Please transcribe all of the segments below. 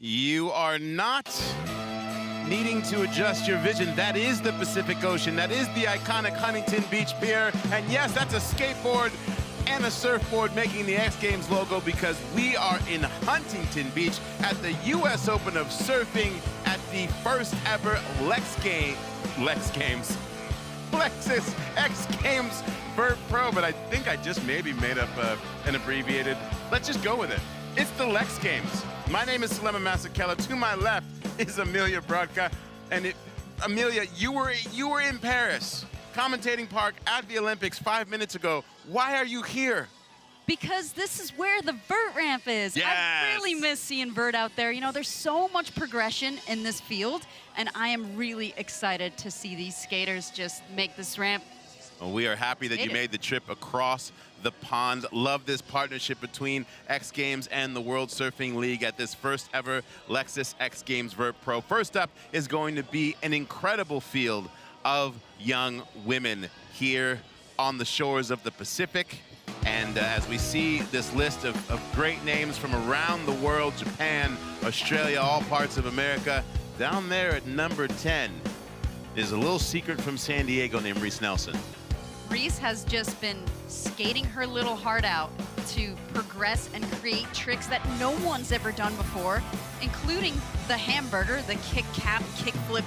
You are not needing to adjust your vision. That is the Pacific Ocean. That is the iconic Huntington Beach Pier. And yes, that's a skateboard and a surfboard making the X Games logo, because we are in Huntington Beach at the US Open of Surfing at the first ever Lexus X Games Vert Pro. But I think I just maybe made up an abbreviated. Let's just go with it. It's the Lex Games. My name is Sulema Masekela. To my left is Amelia Brodka. And Amelia, you were in Paris, commentating park at the Olympics 5 minutes ago. Why are you here? Because this is where the vert ramp is. Yes. I really miss seeing vert out there. You know, there's so much progression in this field, and I am really excited to see these skaters just make this ramp. Well, we are happy that you made the trip across the pond. Love this partnership between X Games and the World Surfing League at this first ever Lexus X Games Vert Pro. First up is going to be an incredible field of young women here on the shores of the Pacific. And as we see this list of great names from around the world, Japan, Australia, all parts of America, down there at number 10 is a little secret from San Diego named Reese Nelson. Reese has just been skating her little heart out to progress and create tricks that no one's ever done before, including the hamburger, the kick cap, kick flip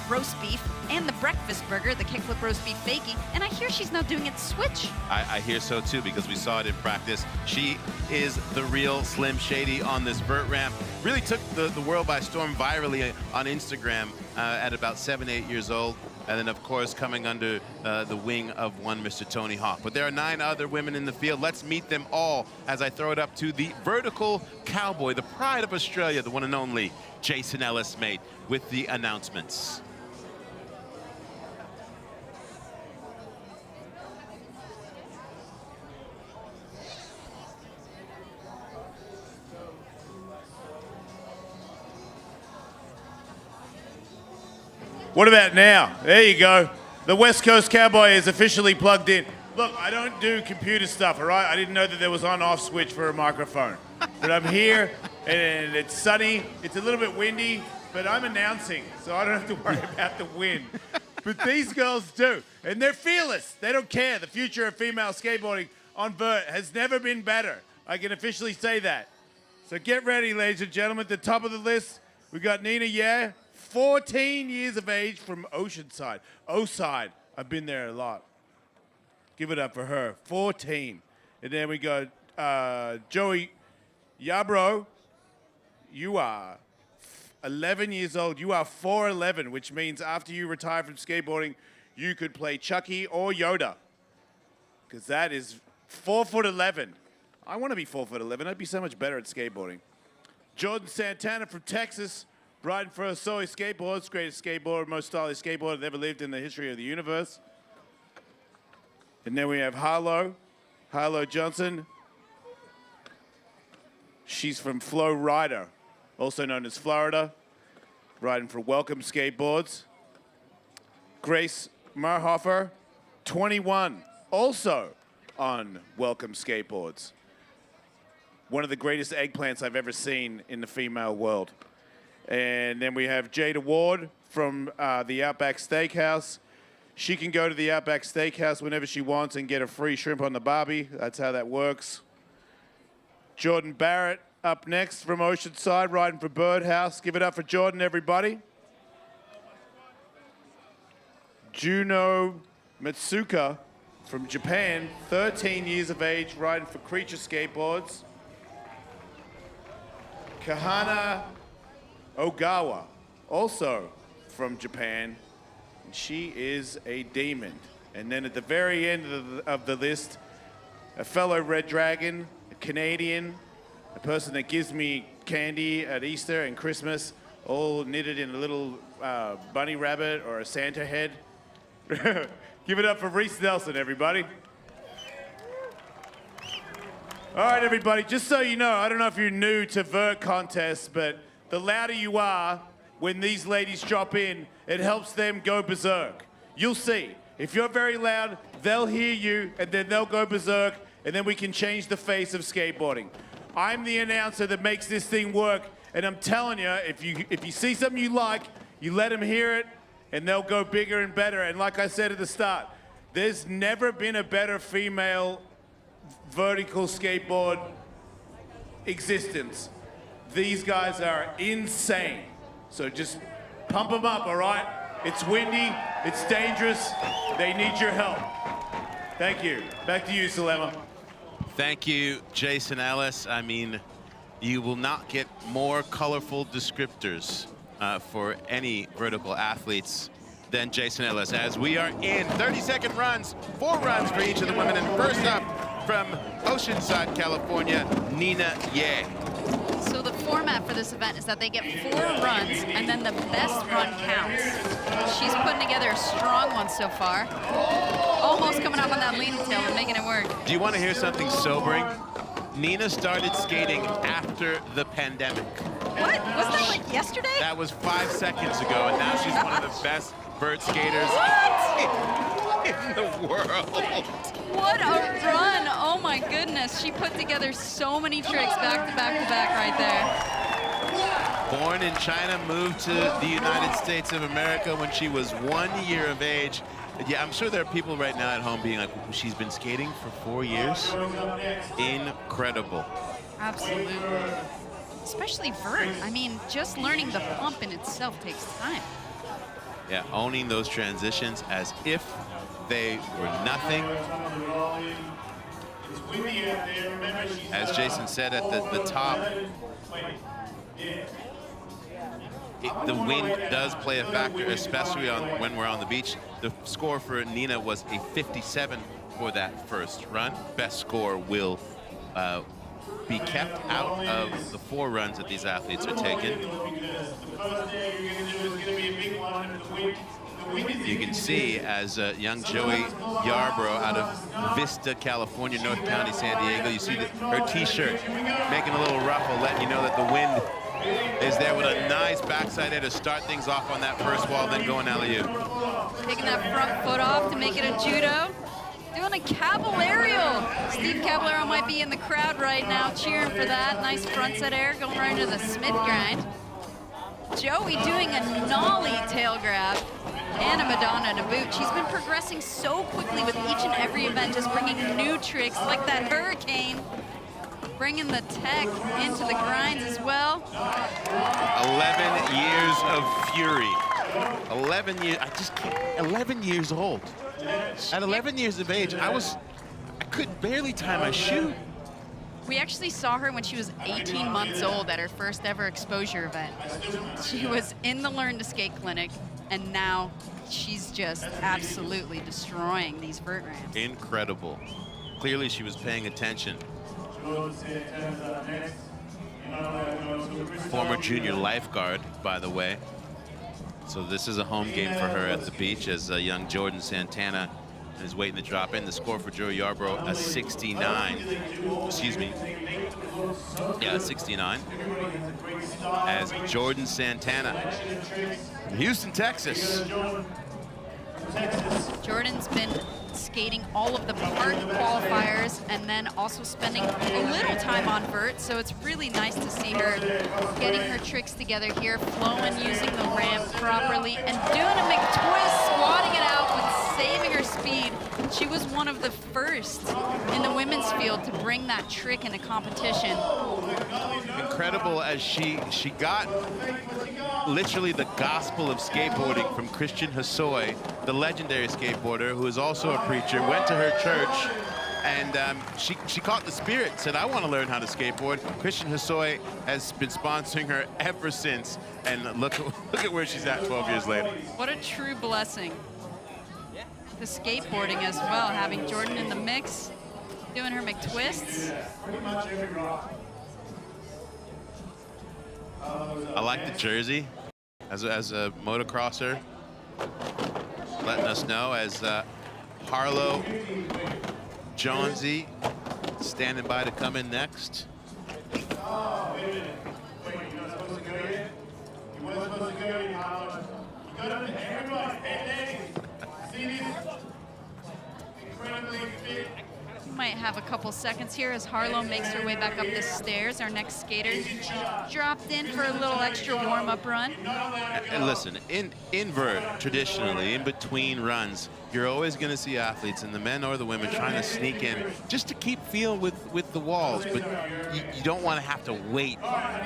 roast beef, and the breakfast burger, the kick flip roast beef fakie. And I hear she's now doing it switch. I hear so too, because we saw it in practice. She is the real Slim Shady on this vert ramp. Really took the world by storm virally on Instagram at about 7, 8 years old. And then, of course, coming under the wing of one Mr. Tony Hawk. But there are 9 other women in the field. Let's meet them all as I throw it up to the vertical cowboy, the pride of Australia, the one and only Jason Ellis, mate, with the announcements. What about now? There you go. The West Coast Cowboy is officially plugged in. Look, I don't do computer stuff, all right? I didn't know that there was on-off switch for a microphone. But I'm here, and it's sunny. It's a little bit windy, but I'm announcing, so I don't have to worry about the wind. But these girls do, and they're fearless. They don't care. The future of female skateboarding on vert has never been better. I can officially say that. So get ready, ladies and gentlemen. At the top of the list, we got Nina Yeh, 14 years of age from Oceanside. O-side. I've been there a lot. Give it up for her. 14. And then we got Joey Yarbrough. You are 11 years old. You are 4'11", which means after you retire from skateboarding, you could play Chucky or Yoda. Because that is 4'11". I want to be 4'11". I'd be so much better at skateboarding. Jordan Santana from Texas. Riding for a Soy Skateboards, greatest skateboarder, most stylish skateboarder that ever lived in the history of the universe. And then we have Harlow Johnson. She's from Flow Rider, also known as Florida, riding for Welcome Skateboards. Grace Marhofer, 21, also on Welcome Skateboards. One of the greatest eggplants I've ever seen in the female world. And then we have Jada Ward from the Outback Steakhouse. She can go to the Outback Steakhouse whenever she wants and get a free shrimp on the barbie. That's how that works. Jordan Barrett up next from Oceanside, riding for Birdhouse. Give it up for Jordan, everybody. Juno Matsuka from Japan, 13 years of age, riding for Creature Skateboards. Kahana Ogawa, also from Japan, and she is a demon. And then at the very end of the list, a fellow Red Dragon, a Canadian, a person that gives me candy at Easter and Christmas, all knitted in a little bunny rabbit or a Santa head. Give it up for Reese Nelson, everybody. All right, everybody, just so you know, I don't know if you're new to vert contests, but the louder you are when these ladies drop in, it helps them go berserk. You'll see. If you're very loud, they'll hear you, and then they'll go berserk, and then we can change the face of skateboarding. I'm the announcer that makes this thing work And I'm telling you, if you see something you like, you let them hear it, and they'll go bigger and better. And like I said at the start, there's never been a better female vertical skateboard existence. These guys are insane. So just pump them up, all right? It's windy, it's dangerous, they need your help. Thank you. Back to you, Salema. Thank you, Jason Ellis. I mean, you will not get more colorful descriptors for any vertical athletes than Jason Ellis, as we are in 30-second runs, 4 runs for each of the women. And first up from Oceanside, California, Nina Ye. So the format for this event is that they get 4 runs, and then the best run counts. She's putting together a strong one so far. Almost coming up on that leading tail and making it work. Do you want to hear something sobering? Nina started skating after the pandemic. What? Wasn't that like yesterday? That was 5 seconds ago, and now she's one of the best vert skaters in the world. What a run. Oh my goodness. She put together so many tricks back to back to back right there. Born in China, moved to the United States of America when she was 1 year of age. Yeah, I'm sure there are people right now at home being like, she's been skating for 4 years? Incredible. Absolutely. Especially vert. I mean, just learning the pump in itself takes time. Yeah, owning those transitions as if they were nothing. As Jason said at the top, the wind does play a factor, especially when we're on the beach. The score for Nina was a 57 for that first run. Best score will be kept out of the 4 runs that these athletes are taking. You can see as young Joey Yarbrough out of Vista, California, North County, San Diego, you see her t-shirt making a little ruffle, letting you know that the wind is there with a nice backside air to start things off on that first wall, then going alley-oop. Taking that front foot off to make it a judo. Doing a caballero. Steve Caballero might be in the crowd right now cheering for that. Nice front set air going right into the Smith grind. Joey doing a nollie tail grab and a Madonna to boot. She's been progressing so quickly with each and every event, just bringing new tricks like that hurricane, bringing the tech into the grinds as well. 11 years of fury. 11 years, I just can't, 11 years old. At 11 years of age, I could barely tie my shoe. We actually saw her when she was 18 months old at her first ever exposure event. She was in the Learn to Skate clinic, and now she's just absolutely destroying these vert ramps. Incredible. Clearly she was paying attention. Former junior lifeguard, by the way. So this is a home game for her at the beach as young Jordan Santana is waiting to drop in. The score for Joey Yarbrough, a 69. Excuse me. Yeah, 69. As Jordan Santana from Houston, Texas. Jordan's been skating all of the park qualifiers and then also spending a little time on vert, so it's really nice to see her getting her tricks together here, flowing, using the ramp properly, and doing a McTwist, squatting it out with saving her speed. She was one of the first in the women's field to bring that trick into competition. Incredible, as she got literally the gospel of skateboarding from Christian Hosoi, the legendary skateboarder who is also a preacher, went to her church, and she caught the spirit, said, I want to learn how to skateboard. Christian Hosoi has been sponsoring her ever since, and look at where she's at 12 years later. What a true blessing. The skateboarding as well, having Jordan in the mix, doing her McTwists. I like the jersey as a motocrosser, letting us know as Harlow Jonesy standing by to come in next. Oh, wait a minute. Wait, you're not supposed to go yet? You weren't supposed to go yet, Harlow. You got up to everybody. Hey, ladies, see this incredibly fit might have a couple seconds here as Harlow makes her way back up the stairs. Our next skater dropped in for a little extra warm-up run. And listen, in vert, traditionally, in between runs, you're always going to see athletes, and the men or the women, trying to sneak in just to keep feel with the walls. But you don't want to have to wait,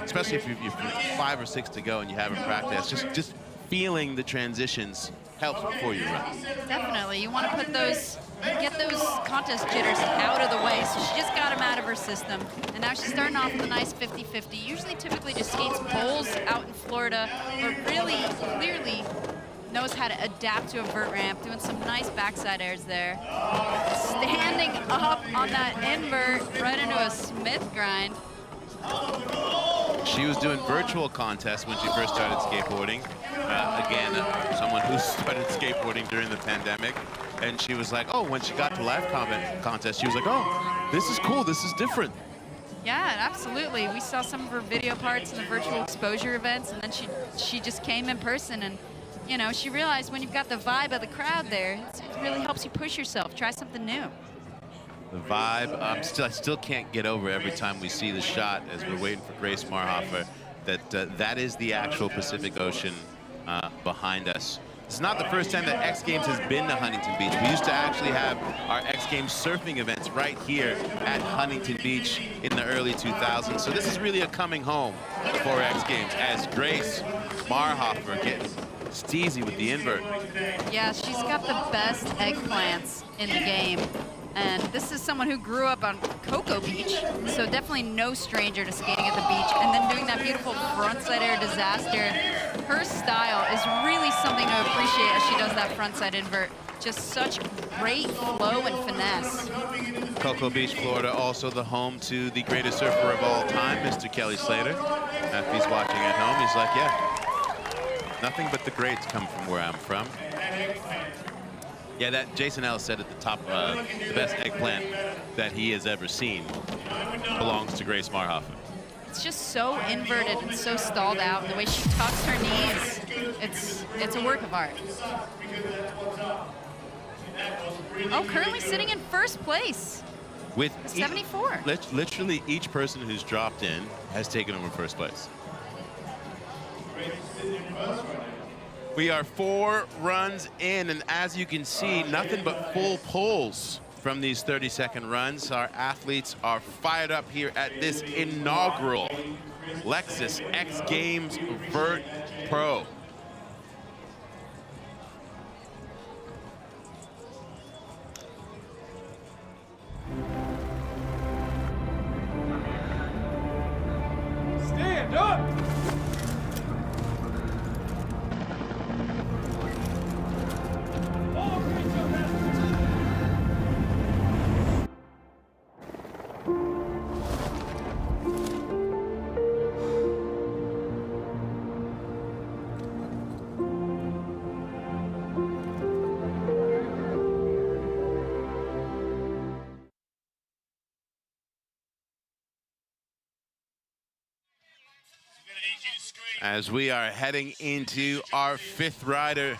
especially if you've 5 or 6 to go and you haven't practiced. Just feeling the transitions helps before you run. Definitely. You want to put get those contest jitters out of the way. So she just got them out of her system. And now she's starting off with a nice 50-50. Usually, typically just skates bowls out in Florida, but really clearly knows how to adapt to a vert ramp, doing some nice backside airs there. Standing up on that invert right into a Smith grind. She was doing virtual contests when she first started skateboarding. Again, someone who started skateboarding during the pandemic. And she was like, oh, when she got to live contest, she was like, oh, this is cool, this is different. Yeah, absolutely. We saw some of her video parts in the virtual exposure events, and then she just came in person, and you know, she realized when you've got the vibe of the crowd there, it really helps you push yourself, try something new. The vibe, I still can't get over every time we see the shot as we're waiting for Grace Marhofer, that is the actual Pacific Ocean behind us. It's not the first time that X Games has been to Huntington Beach. We used to actually have our X Games surfing events right here at Huntington Beach in the early 2000s. So this is really a coming home for X Games as Grace Marhofer gets steezy with the invert. Yeah, she's got the best eggplants in the game. And this is someone who grew up on Cocoa Beach, so definitely no stranger to skating at the beach. And then doing that beautiful frontside air disaster. Her style is really something to appreciate as she does that frontside invert. Just such great flow and finesse. Cocoa Beach, Florida, also the home to the greatest surfer of all time, Mr. Kelly Slater. If he's watching at home, he's like, yeah, nothing but the greats come from where I'm from. Yeah, that Jason Ellis said at the top, the best eggplant that he has ever seen belongs to Grace Marhofer. It's just so inverted and so stalled out. And the way she tucks her knees, it's a work of art. Oh, currently sitting in first place With 74. Literally each person who's dropped in has taken over first place. We are 4 runs in, and as you can see, nothing but full pulls from these 30-second runs. Our athletes are fired up here at this inaugural Lexus X Games Vert Pro. Stand up! As we are heading into our 5th rider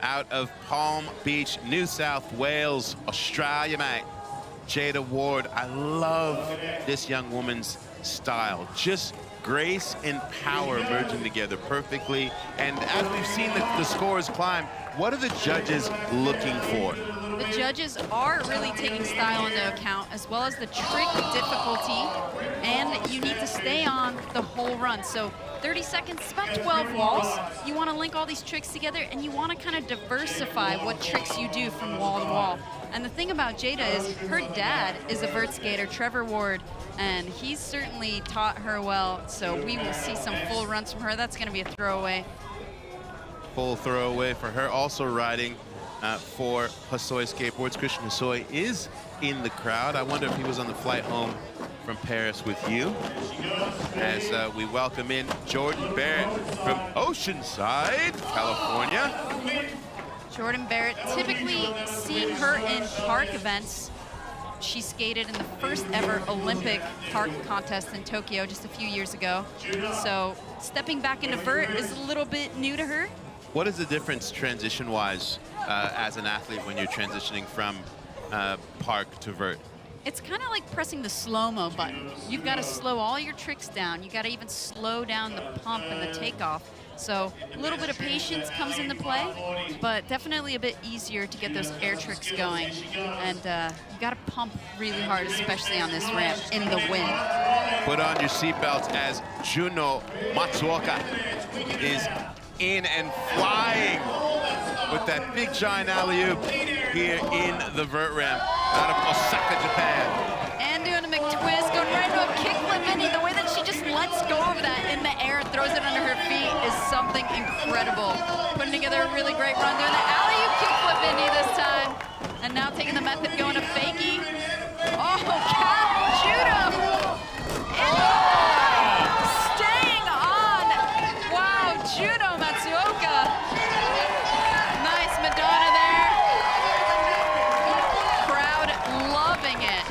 out of Palm Beach, New South Wales, Australia, mate. Jada Ward. I love this young woman's style. Just grace and power merging together perfectly. And as we've seen the scores climb, what are the judges looking for? The judges are really taking style into account, as well as the trick difficulty, and you need to stay on the whole run. So 30 seconds, it's about 12 walls. You want to link all these tricks together, and you want to kind of diversify what tricks you do from wall to wall. And the thing about Jada is her dad is a vert skater, Trevor Ward, and he's certainly taught her well. So we will see some full runs from her. That's going to be a throwaway. Full throwaway for her. Also riding for Hosoi Skateboards. Christian Hosoi is in the crowd. I wonder if he was on the flight home from Paris with you. As we welcome in Jordan Barrett from Oceanside, California. Jordan Barrett, typically seeing her in park events. She skated in the first ever Olympic park contest in Tokyo just a few years ago. So stepping back into vert is a little bit new to her. What is the difference transition-wise as an athlete when you're transitioning from park to vert? It's kind of like pressing the slow-mo button. You've got to slow all your tricks down. You got to even slow down the pump and the takeoff. So a little bit of patience comes into play, but definitely a bit easier to get those air tricks going. And you got to pump really hard, especially on this ramp in the wind. Put on your seatbelts as Juno Matsuoka is in and flying with that big giant alley-oop here in the vert ramp out of Osaka, Japan. And doing a McTwist, going right into a kickflip Vinny. The way that she just lets go of that in the air and throws it under her feet is something incredible. Putting together a really great run, doing the alley-oop kickflip Vinny this time. And now taking the method, going to fakie. Oh, cat judo! Staying on! Wow, Juno Matsuoka. Nice Madonna there. Crowd loving it.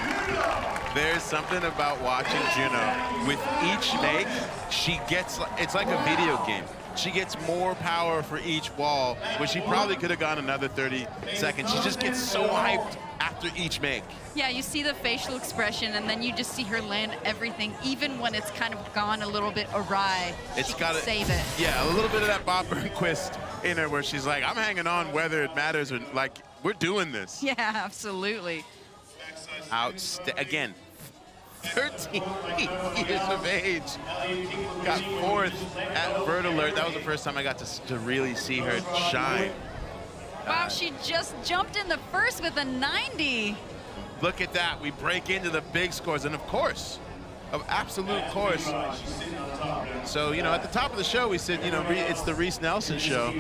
There's something about watching Juno. With each make, she gets, it's like a video game. She gets more power for each wall, where she probably could have gone another 30 seconds. She just gets so hyped after each make. Yeah, you see the facial expression, and then you just see her land everything, even when it's kind of gone a little bit awry. It's got to save it. Yeah, a little bit of that Bob Burnquist in her, where she's like, I'm hanging on whether it matters or like, we're doing this. Yeah, absolutely. Again, 13 years of age. Got fourth at Vert Alert. That was the first time I got to really see her shine. Wow, she just jumped in the first with a 90. Look at that. We break into the big scores. And of course, of absolute course. So, you know, at the top of the show, we said, you know, it's the Reese Nelson show.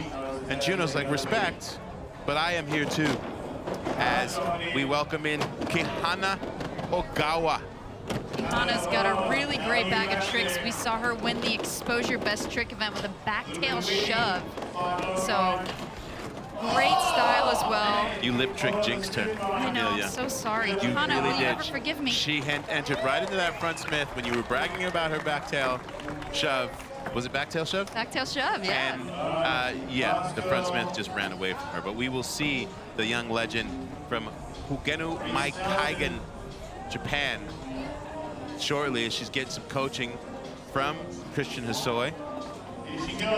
And Juno's like, respect, but I am here too. As we welcome in Kihana Ogawa. Hana's got a really great bag of tricks. We saw her win the Exposure Best Trick event with a backtail shove. So, great style as well. You lip trick jinxed her. I know, Amelia. I'm so sorry. You Hana, really will you did. ever forgive me? She entered right into that front Smith when you were bragging about her backtail shove. Was it backtail shove? Backtail shove, yeah. And yeah, the front Smith just ran away from her. But we will see the young legend from Hugenu Maikaigen, Japan, shortly as she's getting some coaching from Christian Hosoi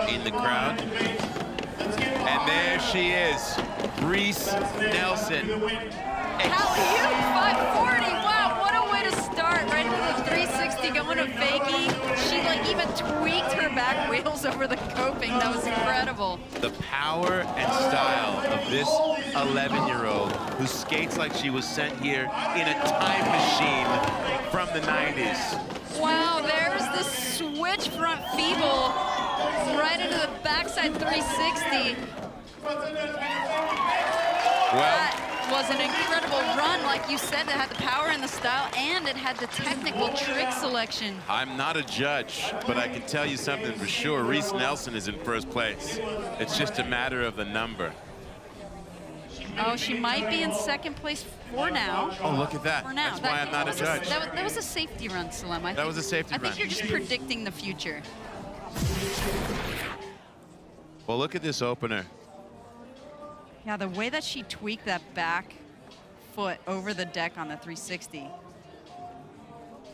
in the crowd. And there she is, Reese Nelson. Alley-oop 540, wow, what a way to start. Right into the 360, going to fakie. She like even tweaked her back wheels over the coping. That was incredible. The power and style of this 11-year-old who skates like she was sent here in a time machine from the 90s. Wow, there's the switch front feeble right into the backside 360. That was an incredible run. Like you said, it had the power and the style, and it had the technical trick selection. I'm not a judge, but I can tell you something for sure. Reese Nelson is in first place. It's just a matter of the number. Oh, she might be in second place for now. Oh, look at that. For now. That's why I'm not a judge. That was a safety run, Salem. That was a safety I run. think you're just predicting the future. Well, look at this opener. Yeah, the way that she tweaked that back foot over the deck on the 360.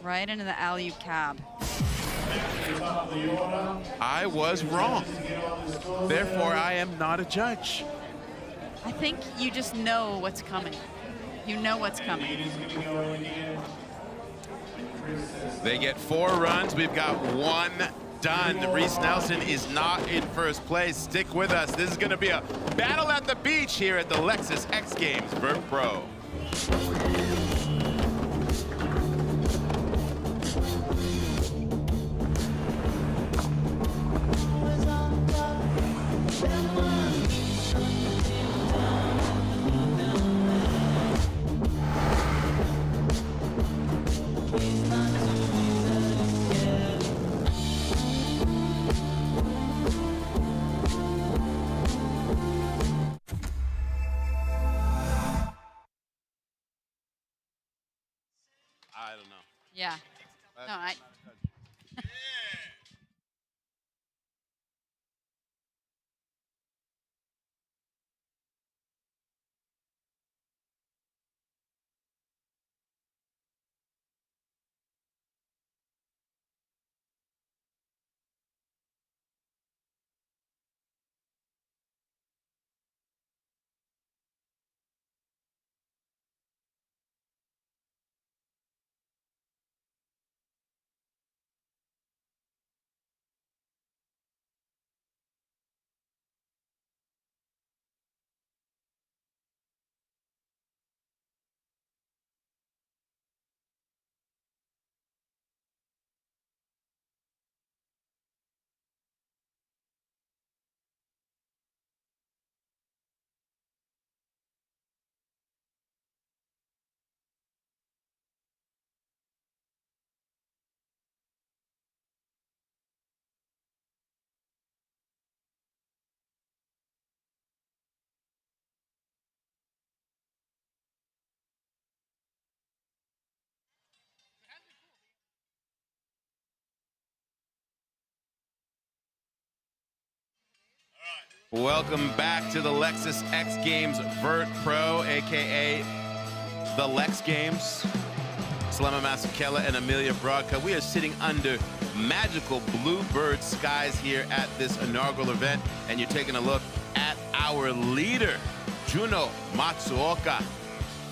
Right into the alley-oop cab. I was wrong. Therefore, I am not a judge. I think you just know what's coming. You know what's coming. They get 4 runs. We've got 1 done. Reese Nelson is not in first place. Stick with us. This is going to be a battle at the beach here at the Lexus X Games Vert Pro. I don't know. Yeah. No, I. Welcome back to the Lexus X Games Vert Pro, aka the Lex Games. Salema Masakela and Amelia Brodka. We are sitting under magical bluebird skies here at this inaugural event, and you're taking a look at our leader, Juno Matsuoka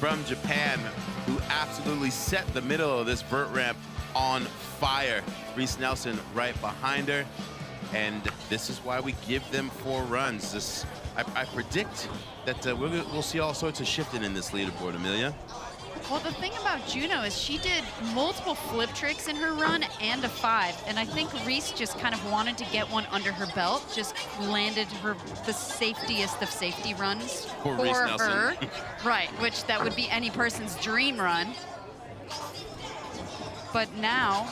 from Japan, who absolutely set the middle of this vert ramp on fire. Reese Nelson right behind her. And this is why we give them 4 runs. I predict that we'll see all sorts of shifting in this leaderboard, Amelia. Well, the thing about Juno is she did multiple flip tricks in her run and a 5. And I think Reese just kind of wanted to get one under her belt, just landed the safetiest of safety runs for her. Right, which that would be any person's dream run. But now,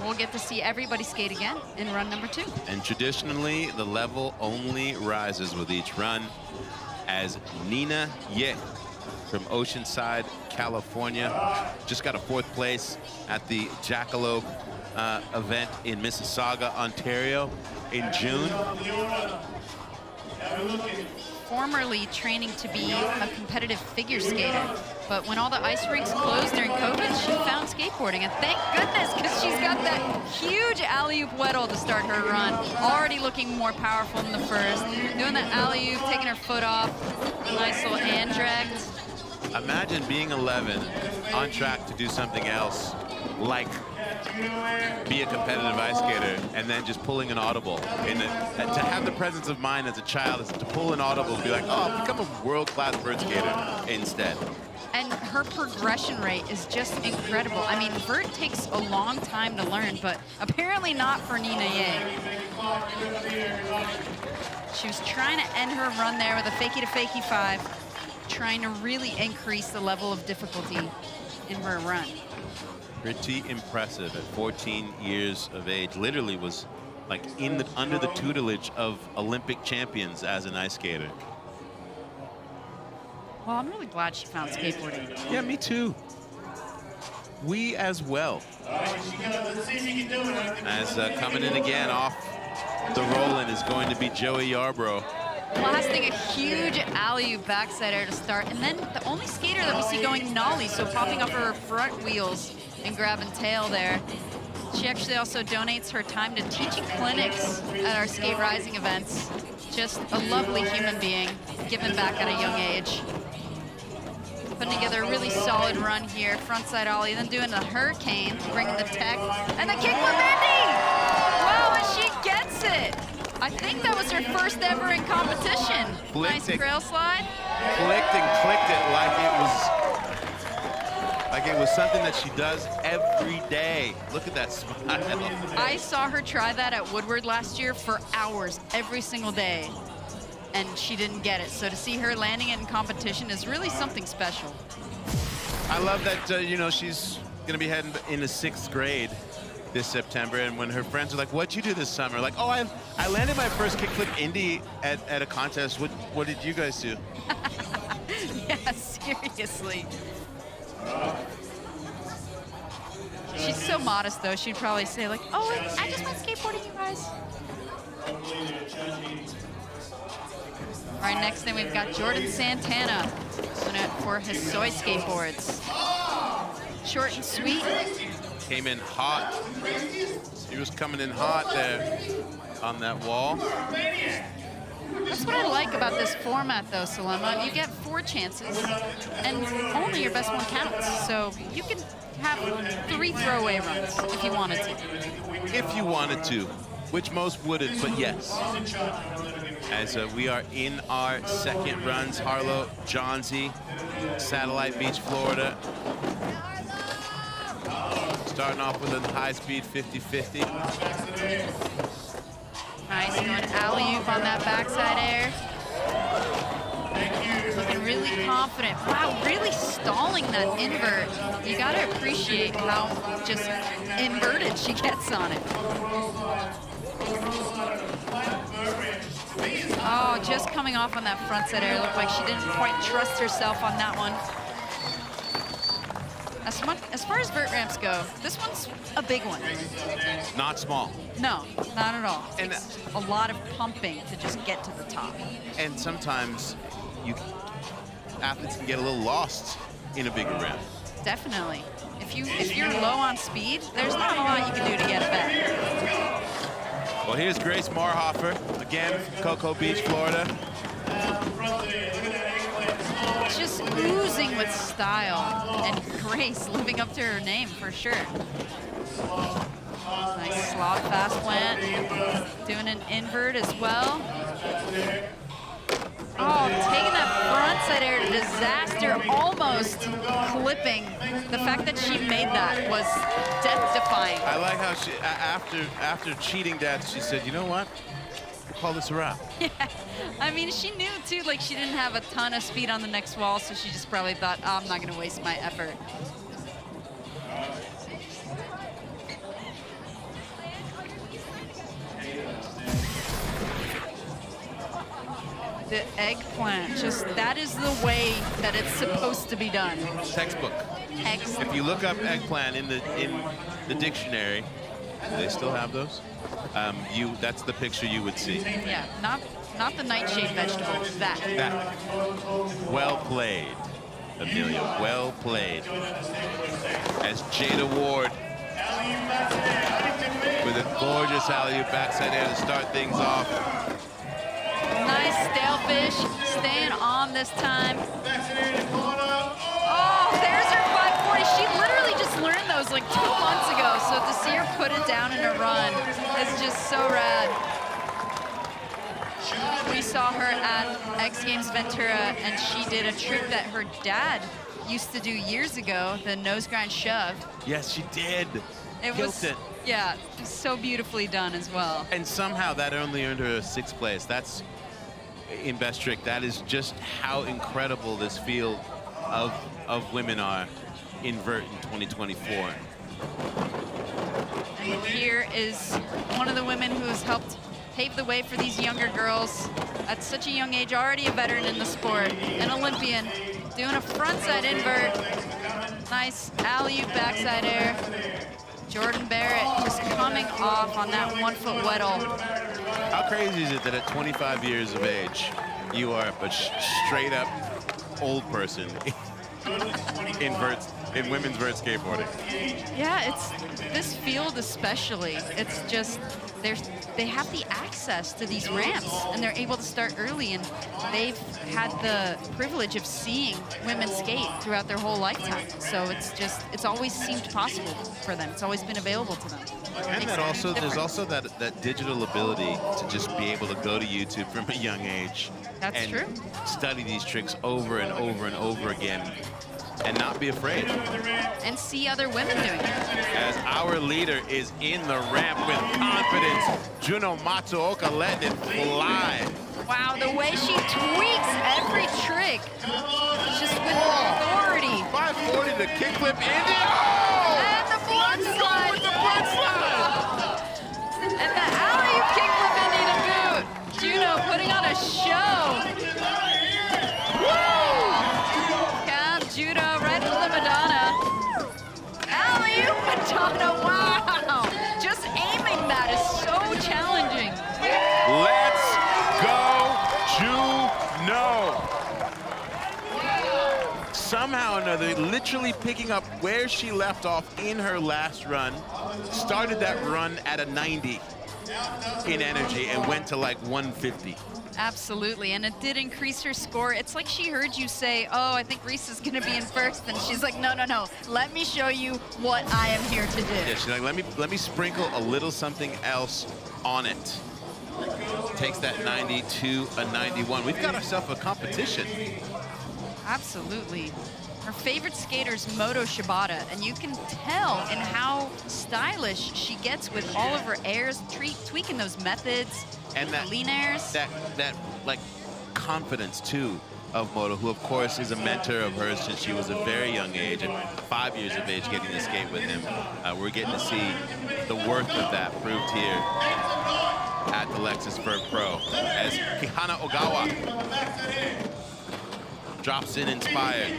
we'll get to see everybody skate again in run number 2. And traditionally, the level only rises with each run, as Nina Ye from Oceanside, California, just got a 4th place at the Jackalope event in Mississauga, Ontario in June. Formerly training to be a competitive figure skater, but when all the ice rinks closed during COVID, she found skateboarding, and thank goodness, because she's got that huge alley-oop weddle to start her run. Already looking more powerful than the first. Doing that alley-oop, taking her foot off, nice little hand-dragged. Imagine being 11, on track to do something else, like be a competitive ice skater, and then just pulling an audible. And to have the presence of mind as a child is to pull an audible and be like, oh, I'll become a world-class vert skater instead. And her progression rate is just incredible. I mean, vert takes a long time to learn, but apparently not for Nina Ye. She was trying to end her run there with a fakie-to-fakie 5, trying to really increase the level of difficulty in her run. Pretty impressive at 14 years of age. Literally was like under the tutelage of Olympic champions as an ice skater. Well, I'm really glad she found skateboarding. Yeah, me too. We as well. As coming in again off the roll-in is going to be Joey Yarbrough. Blasting a huge alley-oop backside air to start, and then the only skater that we see going nollie, so popping off her front wheels and grabbing tail there. She actually also donates her time to teaching clinics at our Skate Rising events. Just a lovely human being, giving back at a young age. Putting together a really solid run here, frontside ollie, then doing the hurricane, bringing the tech, and the kickflip Indy! Wow, and she gets it! I think that was her first ever in competition. Nice trail slide. Flicked and clicked it like it was something that she does every day. Look at that smile. I saw her try that at Woodward last year for hours, every single day, and she didn't get it. So to see her landing it in competition is really something special. I love that, you know, she's gonna be heading into 6th grade this September, and when her friends are like, what'd you do this summer? Like, oh, I landed my first kickflip Indy at a contest. What did you guys do? Yeah, seriously. She's so modest, though. She'd probably say, like, oh, I just went skateboarding, you guys. All right, next thing we've got Jordan Santana for his soy skateboards. Short and sweet. Came in hot. He was coming in hot there on that wall. That's what I like about this format, though, Salema. You get 4 chances, and only your best one counts. So you can have 3 throwaway runs if you wanted to. If you wanted to, which most wouldn't, but yes. As we are in our 2nd runs, Harlow Johnsey, Satellite Beach, Florida. Starting off with a high-speed 50-50. Nice, going alley-oop on that backside air. Looking really confident. Wow, really stalling that invert. You gotta appreciate how just inverted she gets on it. Oh, just coming off on that frontside air. Looked like she didn't quite trust herself on that one. As far as vert ramps go, this one's a big one. Not small. No, not at all. And It's a lot of pumping to just get to the top. And sometimes athletes can get a little lost in a bigger ramp. Definitely. If you're low on speed, there's not a lot you can do to get it back. Well, here's Grace Marhofer, again, Cocoa Beach, Florida. Just oozing with style and grace, living up to her name for sure. Nice slog fast plant, doing an invert as well. Oh, taking that frontside air to disaster, almost clipping. The fact that she made that was death-defying. I like how she, after cheating that, she said, you know what? We'll call this a wrap. Yeah, I mean, she knew too, like she didn't have a ton of speed on the next wall, so she just probably thought, oh, I'm not gonna waste my effort. The eggplant, just that is the way that it's supposed to be done. Textbook. Excellent. If you look up eggplant in the dictionary, do they still have those? That's the picture you would see. Yeah, not the nightshade vegetable, that. Well played, Amelia. Well played. As Jada Ward with a gorgeous alley-oop backside air to start things off. Nice stale fish, staying on this time. Oh, there's her 540. She literally just learned those like 2 months ago, so to see her put it down in a run is just so rad. We saw her at X Games Ventura, and she did a trick that her dad used to do years ago, the nose grind shove. Yes, she did. Killed it. Yeah, so beautifully done as well. And somehow that only earned her a 6th place. That's in best trick. That is just how incredible this field of women are in vert in 2024. And here is one of the women who has helped pave the way for these younger girls at such a young age, already a veteran in the sport, an Olympian, doing a frontside invert. Nice alley-oop backside air. Jordan Barrett just coming off on that 1-foot weddle. How crazy is it that at 25 years of age, you are a straight up old person in women's vert skateboarding? Yeah, it's this field especially. It's just they have the access to these ramps, and they're able to start early, and they've had the privilege of seeing women skate throughout their whole lifetime. So it's always seemed possible for them. It's always been available to them. And that also, there's also that digital ability to just be able to go to YouTube from a young age. That's and true. Study these tricks over and over and over again and not be afraid. And see other women doing it. As our leader is in the ramp with confidence, Juno Matsuoka letting it fly. Wow, the way she tweaks every trick, just with authority. 540 to kickflip Indy. Oh! And the blood slide. With the blood slide. And the alley-oop kickflip Indy to boot. Juno putting on a show. Judo right into the Madonna. Alley-oop Madonna, wow. Just aiming that is so challenging. Let's go, Juno. Somehow or another, literally picking up where she left off in her last run, started that run at a 90 in energy and went to like 150. Absolutely, and it did increase her score. It's like she heard you say, oh, I think Reese is gonna be in first, and she's like, no, let me show you what I am here to do. Yeah, she's like, let me sprinkle a little something else on it. Takes that 90 to a 91. We've got ourselves a competition. Absolutely. Her favorite skater's Moto Shibata, and you can tell in how stylish she gets with all of her airs, tweaking those methods. And that lean airs. That like confidence too of Moto, who of course is a mentor of hers since she was a very young age, at 5 years of age, getting to skate with him. We're getting to see the worth of that proved here at the Lexus Vert Pro as Kihana Ogawa drops in inspired.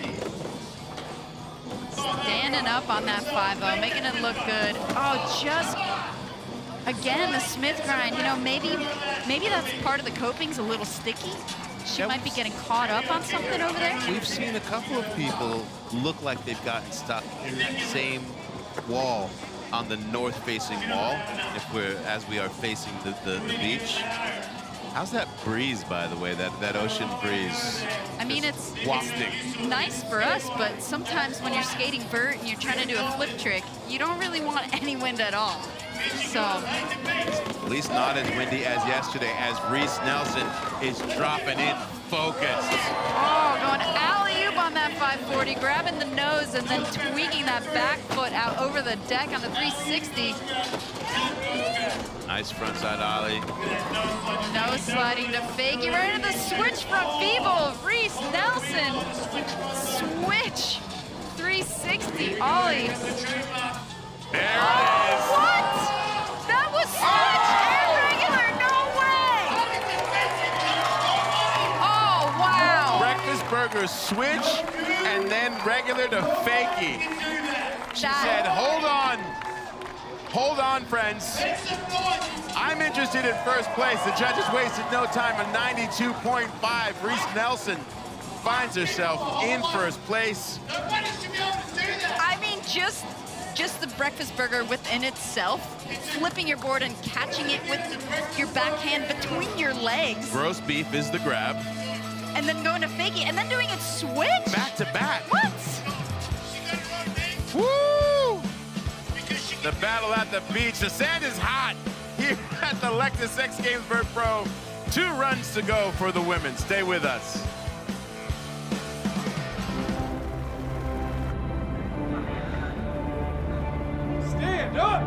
Standing up on that 5-0, making it look good. Oh, just, again, the Smith grind. You know, maybe that's part of the coping's a little sticky. She might be getting caught up on something over there. We've seen a couple of people look like they've gotten stuck in that same wall on the north-facing wall, as we are facing the beach. How's that breeze, by the way, that ocean breeze? I mean, it's wafting. Nice for us, but sometimes when you're skating vert and you're trying to do a flip trick, you don't really want any wind at all. So, at least not as windy as yesterday, as Reese Nelson is dropping in focused. oh, going alley-oop on that 540, grabbing the nose and then tweaking that back foot out over the deck on the 360. Nice frontside ollie. No sliding to fakie, right into the switch front feeble. Reese Nelson, switch, 360 ollie. There it is. What? That was switch and regular, no way. Oh, wow. Breakfast burger switch and then regular to fakie. She said, hold on. Hold on, friends. I'm interested in first place. The judges wasted no time. A 92.5. Reese Nelson finds herself in first place. I mean, just the breakfast burger within itself, flipping your board and catching it with your backhand between your legs. Roast beef is the grab. And then going to fakie, and then doing it switch? Back to back. What? Woo! The battle at the beach. The sand is hot here at the Lexus X Games Vert Pro. 2 runs to go for the women. Stay with us. Stand up!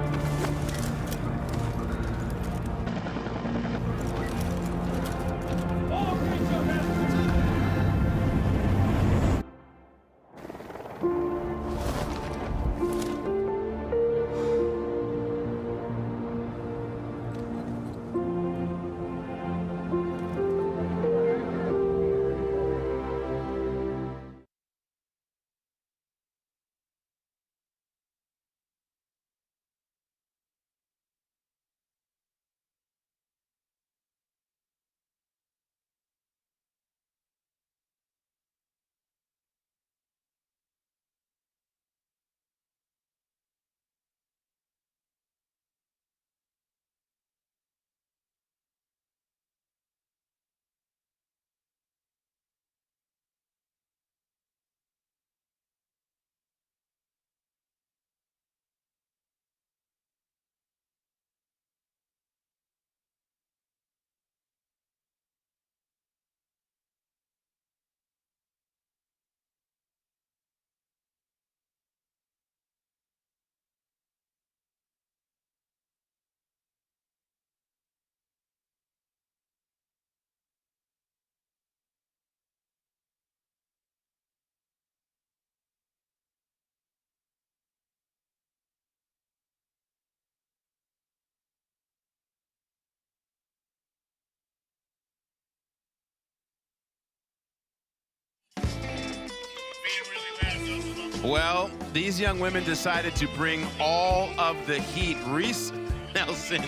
Well, these young women decided to bring all of the heat. Reese Nelson,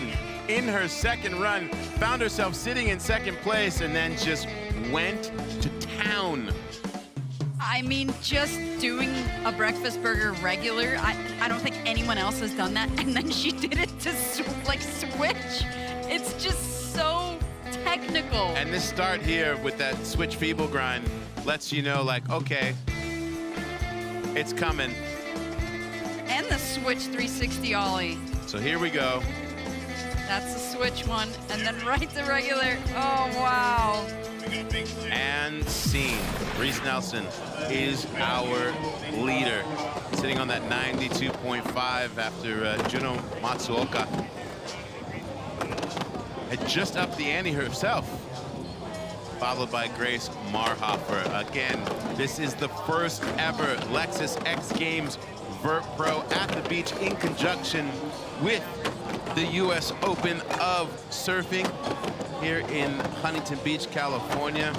in her second run, found herself sitting in second place and then just went to town. I mean, just doing a breakfast burger regular, I don't think anyone else has done that. And then she did it to switch. It's just so technical. And this start here with that switch feeble grind lets you know, like, okay, it's coming. And the switch 360 ollie. So here we go. That's the switch one. And then right to regular. Oh, wow. And scene. Reese Nelson is our leader, sitting on that 92.5 after Juno Matsuoka had just upped the ante herself, followed by Grace Marhofer. Again, this is the first ever Lexus X Games Vert Pro at the beach in conjunction with the US Open of Surfing here in Huntington Beach, California.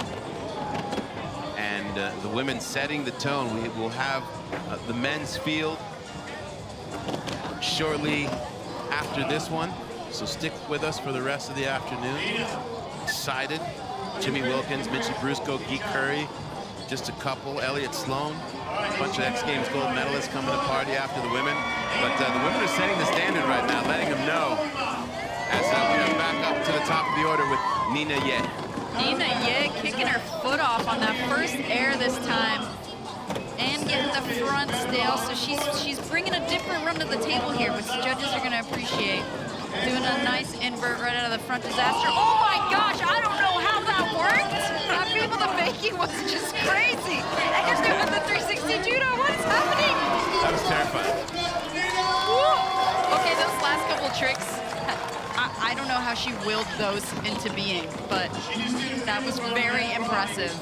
And And the women setting the tone. We will have the men's field shortly after this one. So stick with us for the rest of the afternoon. Excited. Jimmy Wilkins, Mitchie Brusco, Geek Curry, just a couple. Elliott Sloan, a bunch of X Games gold medalists coming to party after the women. But the women are setting the standard right now, letting them know. As we're going to back up to the top of the order with Nina Ye. Nina Ye kicking her foot off on that first air this time and getting the front stale. So she's bringing a different run to the table here, which the judges are going to appreciate. Doing a nice invert right out of the front disaster. Oh my gosh, I don't know how that worked. That people the fakie was just crazy. And you're doing the 360 judo. What is happening? That was terrifying. Woo. Okay, those last couple tricks, I don't know how she willed those into being, but that was very impressive.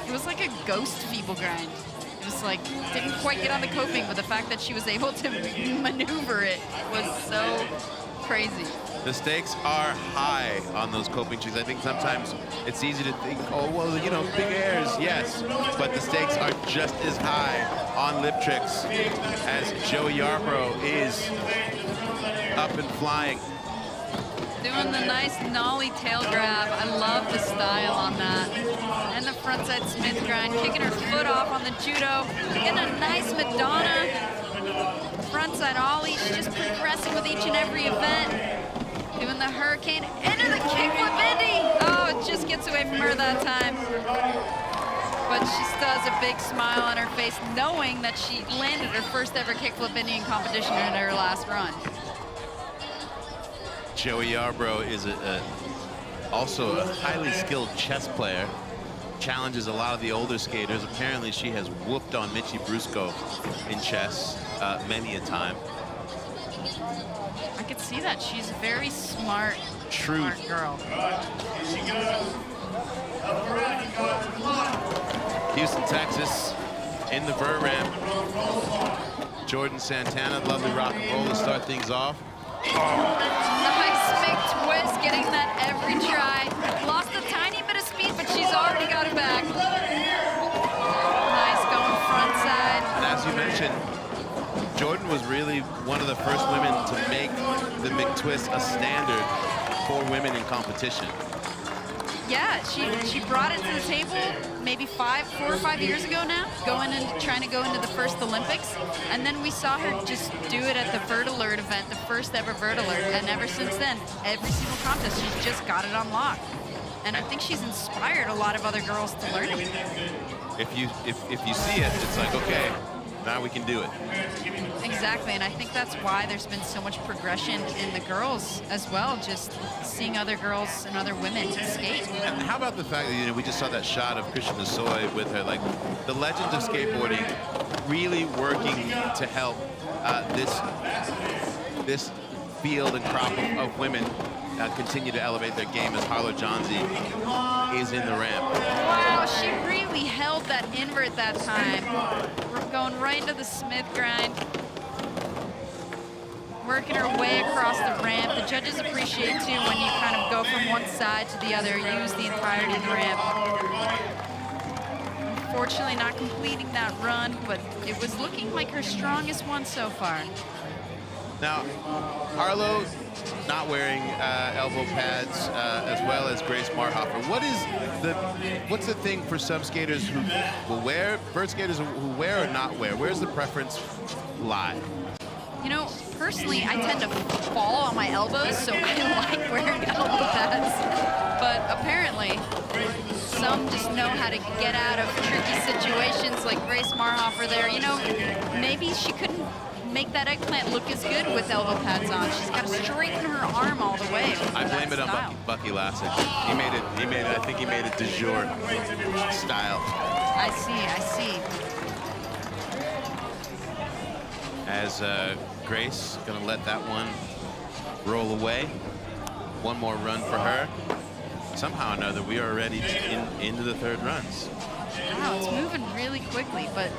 It was like a ghost feeble grind. It was like, didn't quite get on the coping, but the fact that she was able to maneuver it was so crazy. The stakes are high on those coping tricks. I think sometimes it's easy to think, oh, well, you know, big airs, yes. But the stakes are just as high on lip tricks as Joey Yarbrough is up and flying. Doing the nice nollie tail grab. I love the style on that. And the frontside Smith grind, kicking her foot off on the judo. Getting a nice Madonna frontside ollie. She's just progressing with each and every event. Doing the hurricane into the kickflip Indy. Oh, it just gets away from her that time. But she still has a big smile on her face, knowing that she landed her first ever kickflip Indy in competition in her last run. Joey Yarbrough is also a highly skilled chess player. Challenges a lot of the older skaters. Apparently, she has whooped on Mitchie Brusco in chess many a time. I could see that. She's a very smart, smart girl. Houston, Texas, in the vert ramp. Jordan Santana, lovely rock and roll to start things off. Nice big twist, getting that every try. Lost a tiny bit of speed, but she's already got it back. Nice going front side. And as you mentioned, Jordan was really one of the first women to make the McTwist a standard for women in competition. Yeah, she brought it to the table maybe 4 or 5 years ago now, trying to go into the first Olympics. And then we saw her just do it at the Vert Alert event, the first ever Vert Alert. And ever since then, every single contest, she's just got it on lock. And I think she's inspired a lot of other girls to learn it. If you see it, it's like, okay, now we can do it. Exactly, and I think that's why there's been so much progression in the girls as well, just seeing other girls and other women skate. And how about the fact that, you know, we just saw that shot of Christian Nasoy with her, like the legend of skateboarding really working to help this field and crop of women continue to elevate their game as Harlow Johnsey is in the ramp. Wow, she really held that invert that time. We're going right into the Smith grind. Working her way across the ramp. The judges appreciate too when you kind of go from one side to the other, use the entirety of the ramp. Unfortunately not completing that run, but it was looking like her strongest one so far. Now, Harlow not wearing elbow pads as well as Grace Marhofer. What's the thing for some skaters who will wear, vert skaters who wear or not wear? Where's the preference lie? You know, personally, I tend to fall on my elbows, so I like wearing elbow pads. But apparently, some just know how to get out of tricky situations like Grace Marhofer there. You know, maybe she couldn't make that eggplant look as good with elbow pads on. She's got to straighten her arm all the way. I blame it on Bucky Lassick. He made it, I think he made it du jour style. I see. As Grace gonna let that one roll away. One more run for her. Somehow or another, we are already into the third runs. Wow, it's moving really quickly, but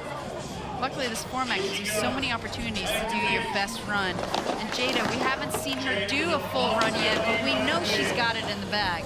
Luckily, this format gives you so many opportunities to do your best run. And Jada, we haven't seen her do a full run yet, but we know she's got it in the bag.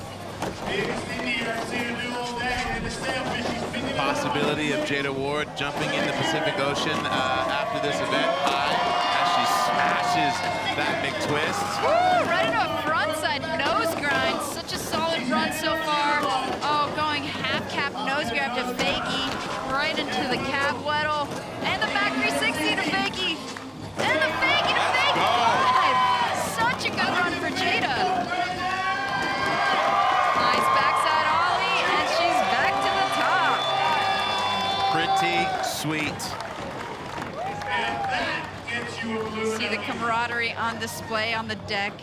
Possibility of Jada Ward jumping in the Pacific Ocean after this event high as she smashes that big twist. Woo, right into a frontside nose grind. Such a solid run so far. Oh, going half cap nose grab to fakie, right into the cab weddle, and the back 360 to fakie, and the fakie to fakie 5. Such a good run for Jada. Nice backside ollie, and she's back to the top. Pretty sweet. See the camaraderie on display on the deck.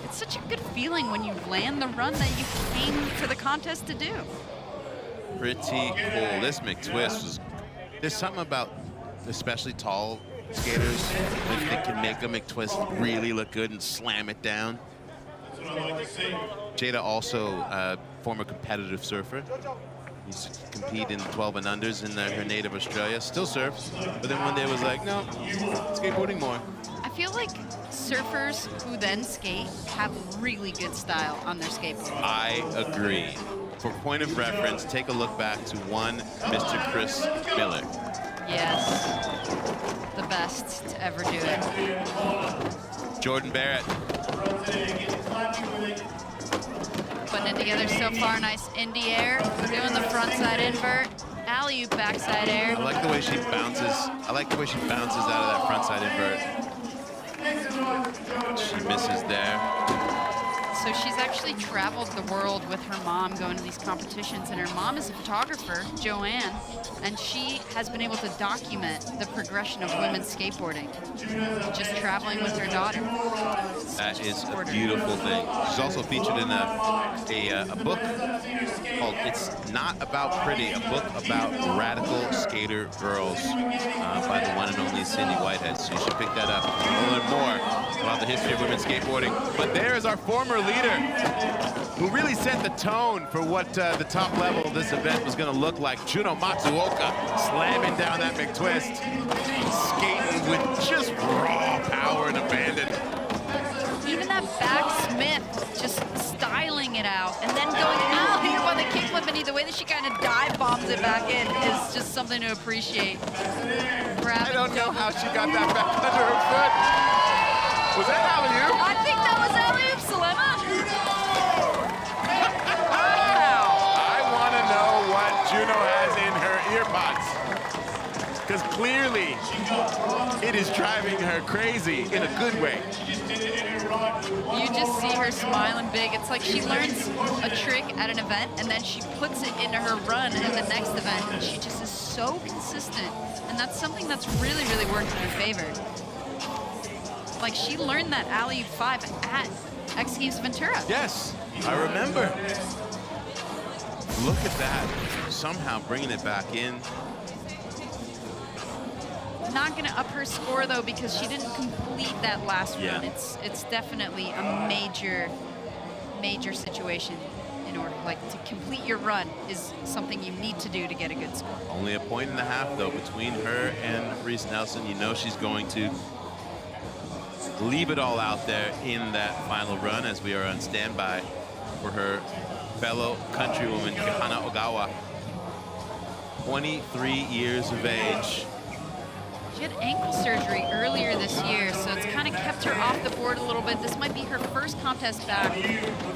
It's such a good feeling when you land the run that you came to the contest to do. Pretty cool. This McTwist was, there's something about especially tall skaters if they can make a McTwist really look good and slam it down. Jada also former competitive surfer. Used to compete in 12 and unders in her native Australia. Still surfs, but then one day was like, no, skateboarding more. I feel like surfers who then skate have really good style on their skateboard. I agree. For point of reference, take a look back to one Mr. Chris Miller. Yes, the best to ever do it. Jordan Barrett. Putting it together so far. Nice indie air, doing the frontside invert, alley-oop backside air. I like the way she bounces. I like the way she bounces out of that frontside invert. She misses there. So she's actually traveled the world with her mom going to these competitions, and her mom is a photographer, Joanne, and she has been able to document the progression of women's skateboarding, just traveling with her daughter. That is a beautiful thing. She's also featured in a book called It's Not About Pretty, a book about radical skater girls by the one and only Cindy Whitehead. So you should pick that up and learn more about the history of women's skateboarding. But there is our former leader who really set the tone for what the top level of this event was going to look like. Juno Matsuoka slamming down that McTwist, skating with just raw power and abandon. Even that back Smith, just styling it out, and then going out here on the kickflip, and the way that she kind of dive bombs it back in is just something to appreciate. I don't know how she got that back under her foot. Was that alley-oop? I think that was alley-oop, Salema. I want to know what Juno has in her earpods, because clearly it is driving her crazy in a good way. You just see her smiling big. It's like she learns a trick at an event, and then she puts it into her run in the next event, and she just is so consistent. And that's something that's really, really worked in her favor. Like, she learned that alley-oop 5 at X Games Ventura. Yes, I remember. Look at that. Somehow bringing it back in. Not going to up her score, though, because she didn't complete that last run. It's definitely a major situation in order, like, to complete your run is something you need to do to get a good score. Only a point and a half, though, between her and Reese Nelson. You know she's going to leave it all out there in that final run as we are on standby for her fellow countrywoman, Kahana Ogawa. 23 years of age. She had ankle surgery earlier this year, so it's kind of kept her off the board a little bit. This might be her first contest back,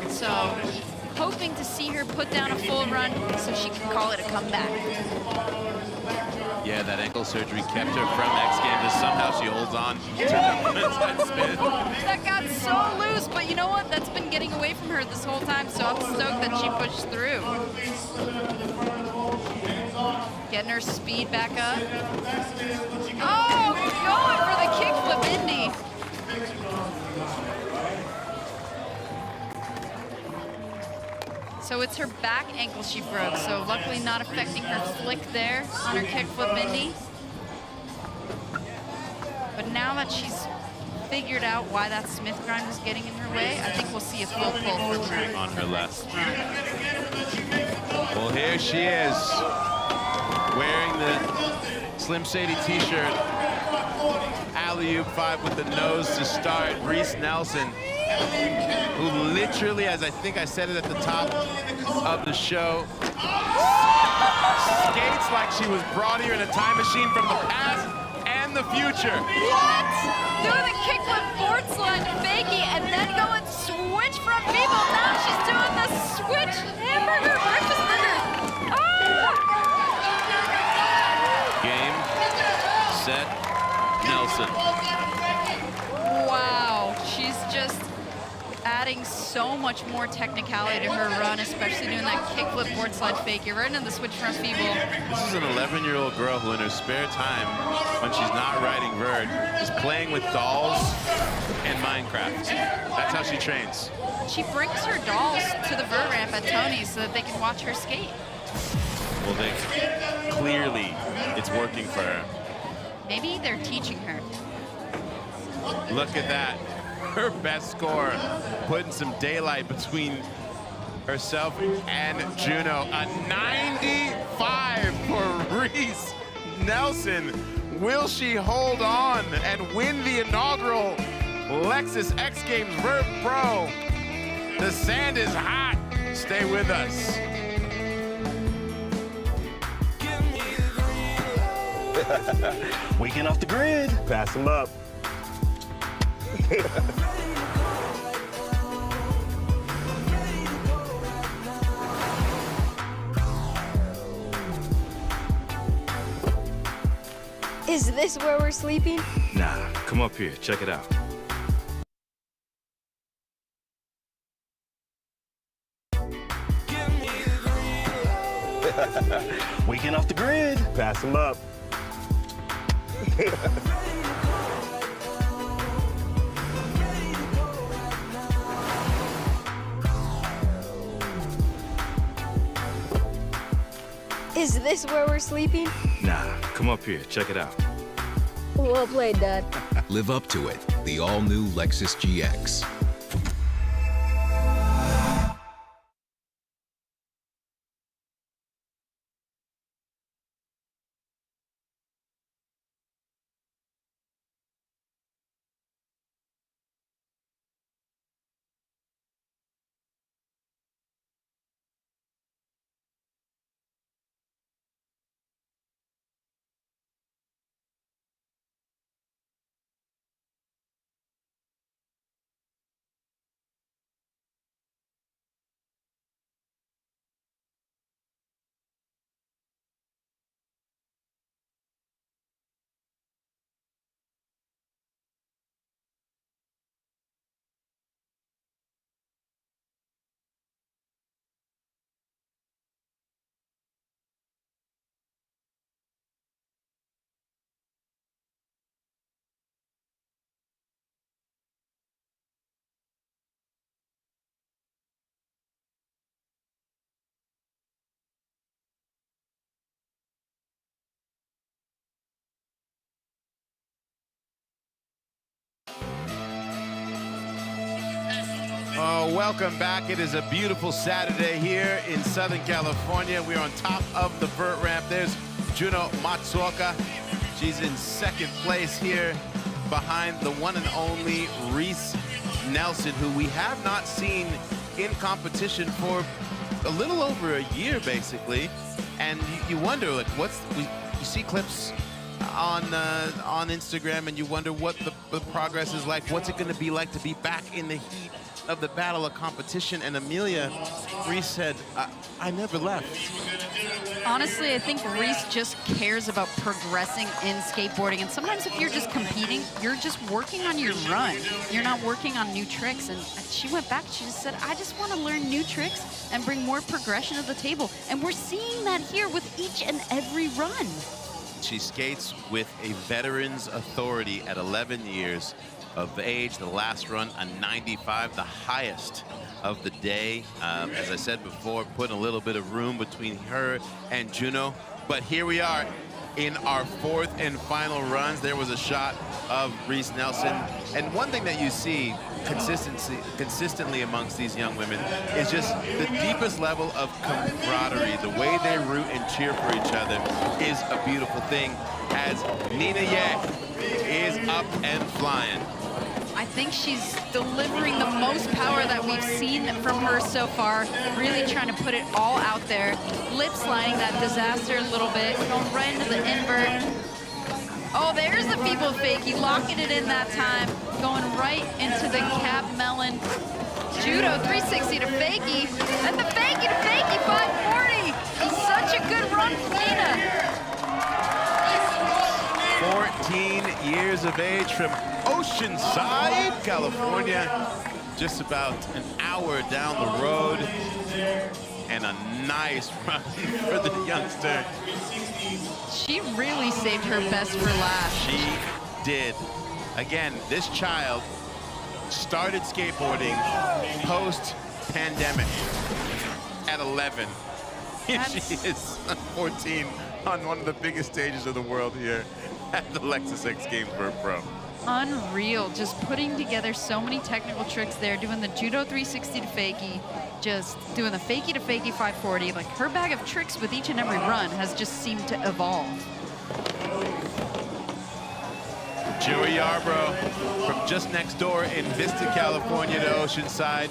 so hoping to see her put down a full run so she can call it a comeback. Yeah, that ankle surgery kept her from X Games, and somehow she holds on to the inside spin. That got so loose, but you know what? That's been getting away from her this whole time, so I'm stoked that she pushed through. Getting her speed back up. Oh, going for the kickflip indie. So it's her back ankle she broke, so luckily not affecting her flick there on her kickflip indie. But now that she's figured out why that Smith grind was getting in her way, I think we'll see a full pull from her on her left. Well, here she is, wearing the Slim Shady t-shirt. Alley-oop 5 with the nose to start. Reese Nelson, who literally, as I think I said it at the top of the show, skates like she was brought here in a time machine from the past and the future. What? Doing the kickflip board slide fakie and then go and switch from people. Now she's doing the switch hamburger, breakfast burger. Ah! Game, set, Nelson. Wow, she's just adding so much more technicality to her run, especially doing that kickflip board slide fake. You're right into the switch from feeble. This is an 11-year-old girl who in her spare time, when she's not riding vert, is playing with dolls and Minecraft. That's how she trains. She brings her dolls to the vert ramp at Tony's so that they can watch her skate. Well, clearly it's working for her. Maybe they're teaching her. Look at that. Her best score, putting some daylight between herself and Juno. A 95 for Reese Nelson. Will she hold on and win the inaugural Lexus X Games Vert Pro? The sand is hot. Stay with us. Weekend off the grid. Pass them up. Is this where we're sleeping? Nah, come up here. Check it out. Weekend off the grid. Pass them up. Is this where we're sleeping? Nah, come up here. Check it out. Well played, Dad. Live up to it. The all-new Lexus GX. Welcome back. It is a beautiful Saturday here in Southern California. We're on top of the vert ramp. There's Juno Matsuoka. She's in second place here behind the one and only Reese Nelson, who we have not seen in competition for a little over a year, basically. And you wonder, like, you see clips on Instagram and you wonder what the progress is like. What's it going to be like to be back in the heat of the battle of competition? And Amelia, Reese said, I never left. Honestly, I think Reese just cares about progressing in skateboarding. And sometimes if you're just competing, you're just working on your run. You're not working on new tricks. And she went back, she just said, I just want to learn new tricks and bring more progression to the table. And we're seeing that here with each and every run. She skates with a veteran's authority at 11 years of age. The last run, a 95, the highest of the day. As I said before, putting a little bit of room between her and Juno. But here we are in our fourth and final runs. There was a shot of Reese Nelson. And one thing that you see consistently amongst these young women is just the deepest level of camaraderie. The way they root and cheer for each other is a beautiful thing, as Nina Ye is up and flying. I think she's delivering the most power that we've seen from her so far, really trying to put it all out there, lip sliding that disaster a little bit, going right into the invert. Oh, there's the people fakie, locking it in that time, going right into the cab melon. Judo 360 to fakie, and the fakie to fakie 540. Such a good run from Nina. 14 years of age from Oceanside, California, just about an hour down the road, and a nice run for the youngster. She really saved her best for last. She did. Again, this child started skateboarding post-pandemic at 11. Here she is, 14, on one of the biggest stages of the world here at the Lexus X Games Vert Pro. Unreal, just putting together so many technical tricks there, doing the Judo 360 to fakie, just doing the fakie to fakie 540. Like, her bag of tricks with each and every run has just seemed to evolve. Joey Yarbrough from just next door in Vista, California to Oceanside.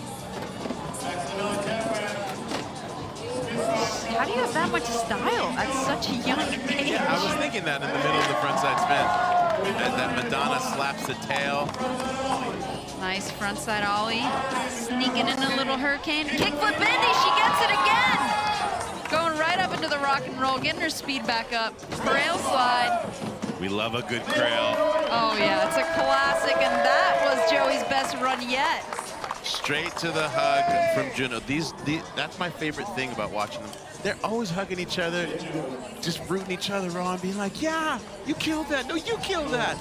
How do you have that much style at such a young age? Yeah, I was thinking that in the middle of the frontside spin. As that Madonna slaps the tail. Nice frontside ollie. Sneaking in a little hurricane. Kickflip bendy, she gets it again! Going right up into the rock and roll, getting her speed back up. Trail slide. We love a good trail. Oh yeah, it's a classic, and that was Joey's best run yet. Straight to the hug from Juno. That's my favorite thing about watching them. They're always hugging each other, just rooting each other on, being like, yeah, you killed that. No, you killed that.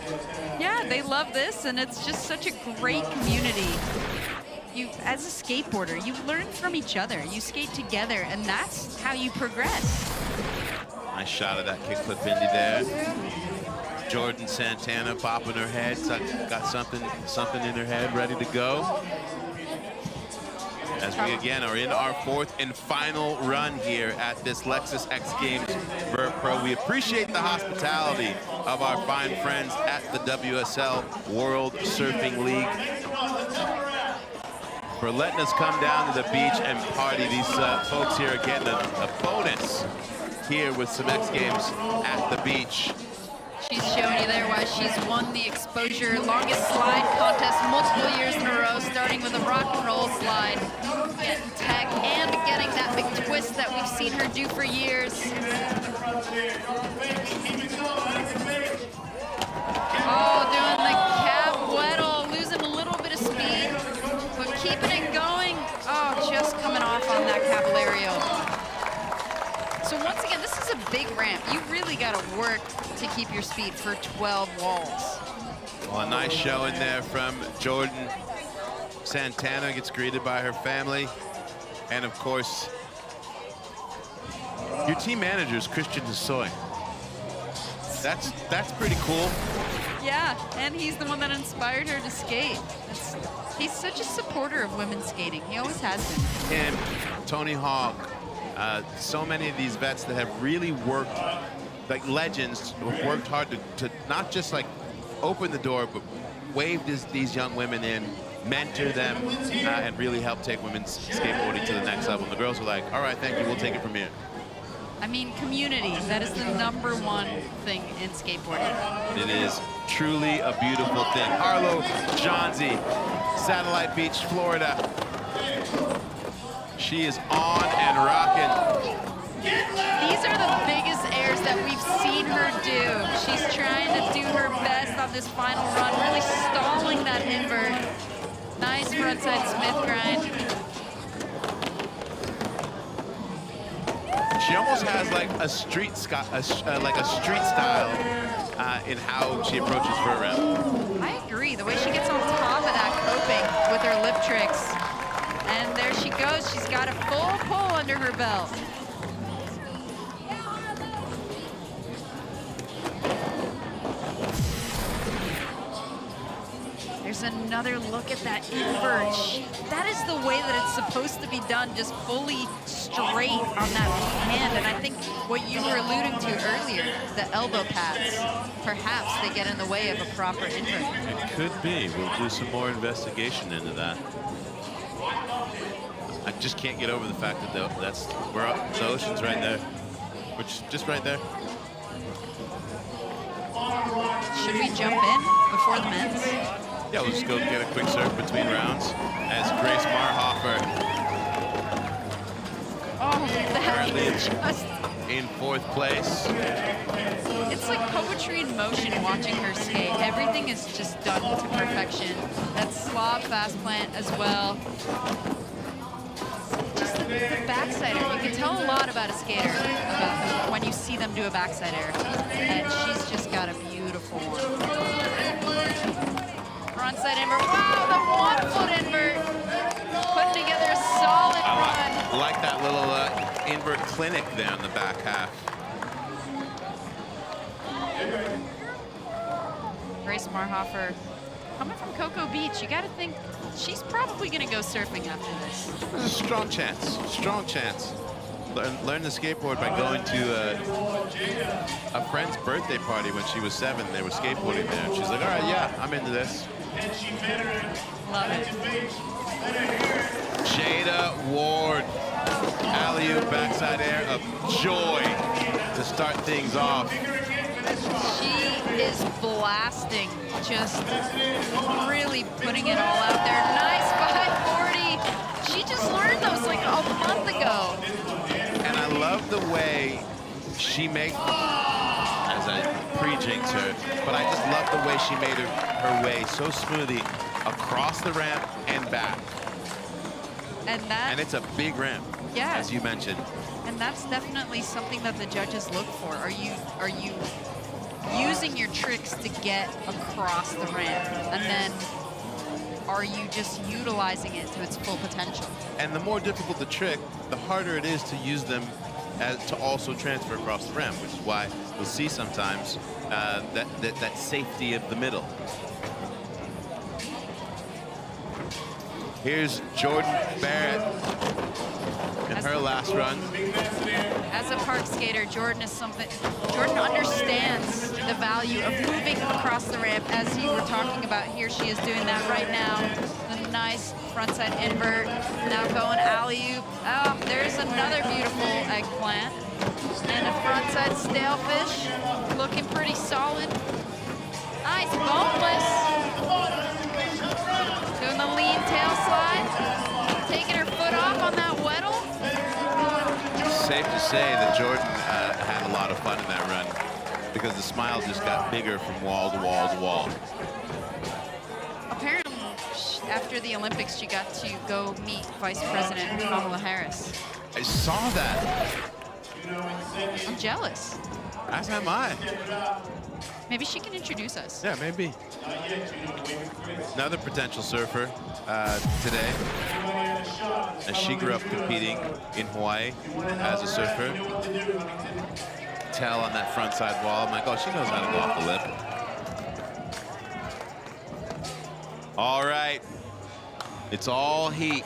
Yeah, they love this, and it's just such a great community. You, as a skateboarder, you learn from each other. You skate together, and that's how you progress. Nice shot of that kickflip bendy there. Jordan Santana popping her head, got something in her head, ready to go. As we again are in our fourth and final run here at this Lexus X Games Vert Pro. We appreciate the hospitality of our fine friends at the WSL World Surfing League for letting us come down to the beach and party. These folks here are getting a bonus here with some X Games at the beach. She's showing you there why she's won the exposure longest slide contest multiple years in a row, starting with a rock and roll slide, getting tech and getting that big twist that we've seen her do for years. Oh, doing the cab weddle, losing a little bit of speed, but keeping it going. Oh, just coming off on that Caballero. So once again, this is a big ramp. You really got to work to keep your speed for 12 walls. Well, a nice showing there from Jordan Santana. Gets greeted by her family. And of course, your team manager is Christian Hosoi. That's pretty cool. Yeah, and he's the one that inspired her to skate. He's such a supporter of women's skating. He always has been. And Tony Hawk. So many of these vets that have really worked, like legends, have worked hard to not just like open the door, but wave these young women in, mentor them, and really help take women's skateboarding to the next level. And the girls are like, all right, thank you, we'll take it from here. I mean, community, that is the #1 thing in skateboarding. It is truly a beautiful thing. Arlo Johnsy, Satellite Beach, Florida. She is on and rocking. These are the biggest airs that we've seen her do. She's trying to do her best on this final run, really stalling that invert. Nice frontside Smith grind. She almost has like a street style in how she approaches vert ramp. I agree. The way she gets on top of that coping with her lip tricks. And there she goes. She's got a full pull under her belt. There's another look at that invert. That is the way that it's supposed to be done, just fully straight on that hand. And I think what you were alluding to earlier, the elbow pads, perhaps they get in the way of a proper invert. It could be. We'll do some more investigation into that. I just can't get over the fact that the ocean's right there, which just right there. Should we jump in before the men's? Yeah, we'll just go get a quick surf between rounds as Grace Marhofer currently in 4th place. It's like poetry in motion watching her skate. Everything is just done to perfection. That slob fast plant as well. Just the backsider. You can tell a lot about a skater when you see them do a backsider. And she's just got a beautiful one. Frontside invert. Wow, the 1-foot invert. Putting together a solid run. I like that little invert clinic there on the back half. Grace Marhofer, coming from Cocoa Beach, you got to think she's probably going to go surfing after this. Strong chance. Strong chance. Learn the skateboard by going to a friend's birthday party when she was 7. They were skateboarding there. And she's like, all right, yeah, I'm into this. Love it. Jada Ward, alley-oop backside air of joy to start things off. She is blasting, just really putting it all out there. Nice 540. She just learned those like a month ago. And I love the way she made, as I pre-jinx her, but I just love the way she made her way so smoothly across the ramp and back. And it's a big ramp, yeah, as you mentioned. And that's definitely something that the judges look for. Are you using your tricks to get across the ramp? And then are you just utilizing it to its full potential? And the more difficult the trick, the harder it is to use them to also transfer across the ramp, which is why we'll see sometimes that safety of the middle. Here's Jordan Barrett in her last run. As a park skater, Jordan understands the value of moving across the ramp, as you were talking about. Here she is doing that right now. The nice frontside invert, now going alley-oop. Oh, there's another beautiful eggplant. And a frontside stalefish, looking pretty solid. Nice boneless. Doing the lean tail slide, taking her foot off on that weddle. Safe to say that Jordan had a lot of fun in that run because the smile just got bigger from wall to wall to wall. Apparently, after the Olympics, she got to go meet Vice President Kamala Harris. I saw that. I'm jealous. As am I. Maybe she can introduce us. Yeah, maybe. Another potential surfer today, as she grew up competing in Hawaii as a surfer. Tell on that front side wall, I'm like, oh, she knows how to go off the lip. All right, it's all heat.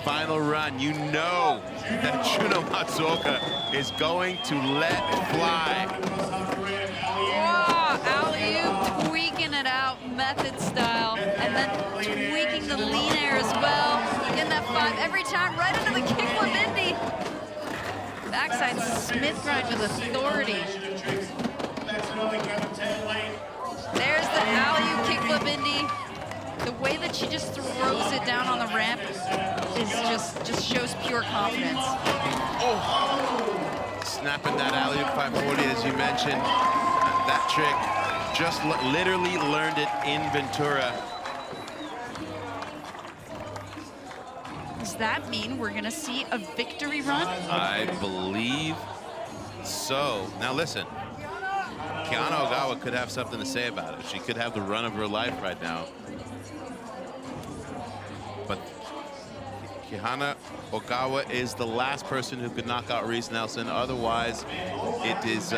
Final run. You know that Juno Matsuoka is going to let fly. Alley-oop, tweaking it out, method style, and then tweaking the lean air as well. Getting that 5 every time, right into the kickflip indie. Backside Smith grind with authority. There's the alley-oop kickflip indie. The way that she just throws it down on the ramp is just shows pure confidence. Oh, snapping that alley-oop 540, as you mentioned. That trick, just literally learned it in Ventura. Does that mean we're gonna see a victory run? I believe so. Now listen, Kiana Ogawa could have something to say about it. She could have the run of her life right now. But Kiana Ogawa is the last person who could knock out Reese Nelson. Otherwise, it is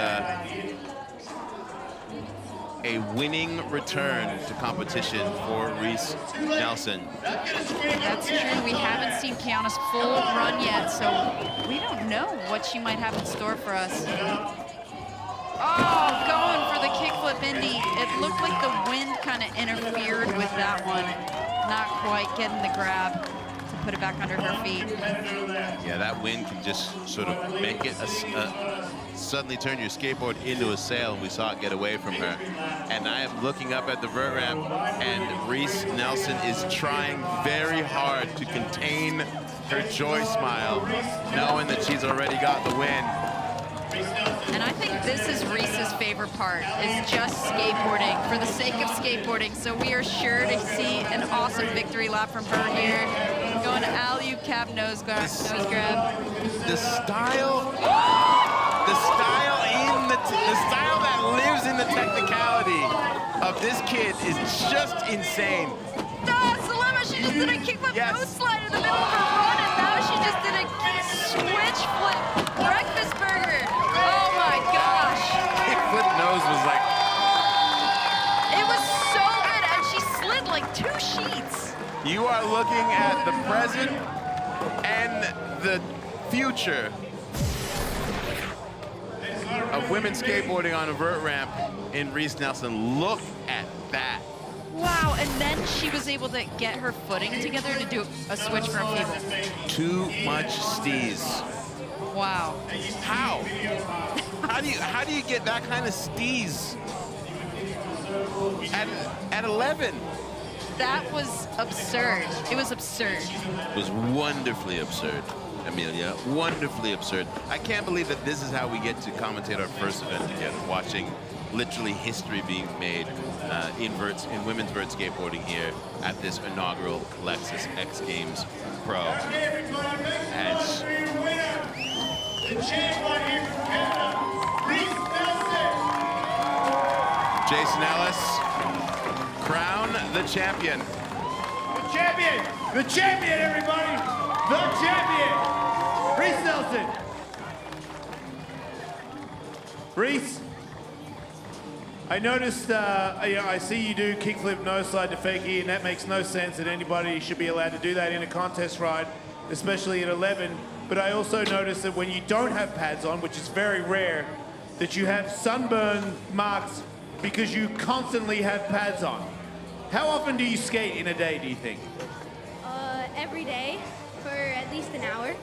a winning return to competition for Reese Nelson. That's true. We haven't seen Kiana's full run yet, so we don't know what she might have in store for us. Oh, going for the kickflip Indy. It looked like the wind kind of interfered with that one. Not quite getting the grab to put it back under her feet. Yeah, that wind can just sort of make it suddenly turn your skateboard into a sail, and we saw it get away from her. And I am looking up at the vert ramp, and Reese Nelson is trying very hard to contain her joy smile, knowing that she's already got the win. And I think this is Reese's favorite part, is just skateboarding for the sake of skateboarding. So we are sure to see an awesome victory lap from her here. Going to alley-oop cap nose grab. The style that lives in the technicality of this kid is just insane. Salema, she just did a kickflip nose slide in the middle of her run, and now she just did a switch flip breakfast burger. Oh my gosh. Kickflip nose was like... It was so good, and she slid like 2 sheets. You are looking at the present and the future of women skateboarding on a vert ramp in Reese Nelson. Look at that. Wow, and then she was able to get her footing together to do a switch from feeble. Too much steez. Wow. How? How do you get that kind of steez at 11? That was absurd. It was absurd. It was wonderfully absurd, Amelia. Wonderfully absurd. I can't believe that this is how we get to commentate our first event together, watching literally history being made in women's vert skateboarding here at this inaugural Lexus X Games Pro. As Jason Ellis, crown the champion. The champion! The champion, everybody! The champion! Reese Nelson! Reese, I noticed, I see you do kickflip nose slide to fakie, and that makes no sense that anybody should be allowed to do that in a contest ride, especially at 11. But I also noticed that when you don't have pads on, which is very rare, that you have sunburn marks because you constantly have pads on. How often do you skate in a day, do you think? Every day for at least an hour.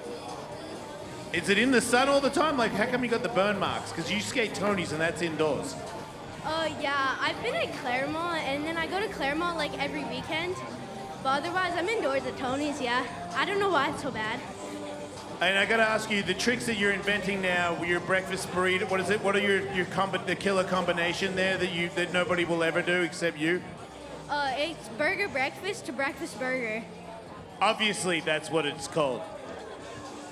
Is it in the sun all the time? Like, how come you got the burn marks? Because you skate Tony's and that's indoors. Yeah, I've been at Claremont, and then I go to Claremont like every weekend. But otherwise, I'm indoors at Tony's, yeah. I don't know why it's so bad. And I gotta ask you, the tricks that you're inventing now, your breakfast burrito, what is it? What are the killer combination there that nobody will ever do except you? It's burger breakfast to breakfast burger. Obviously, that's what it's called.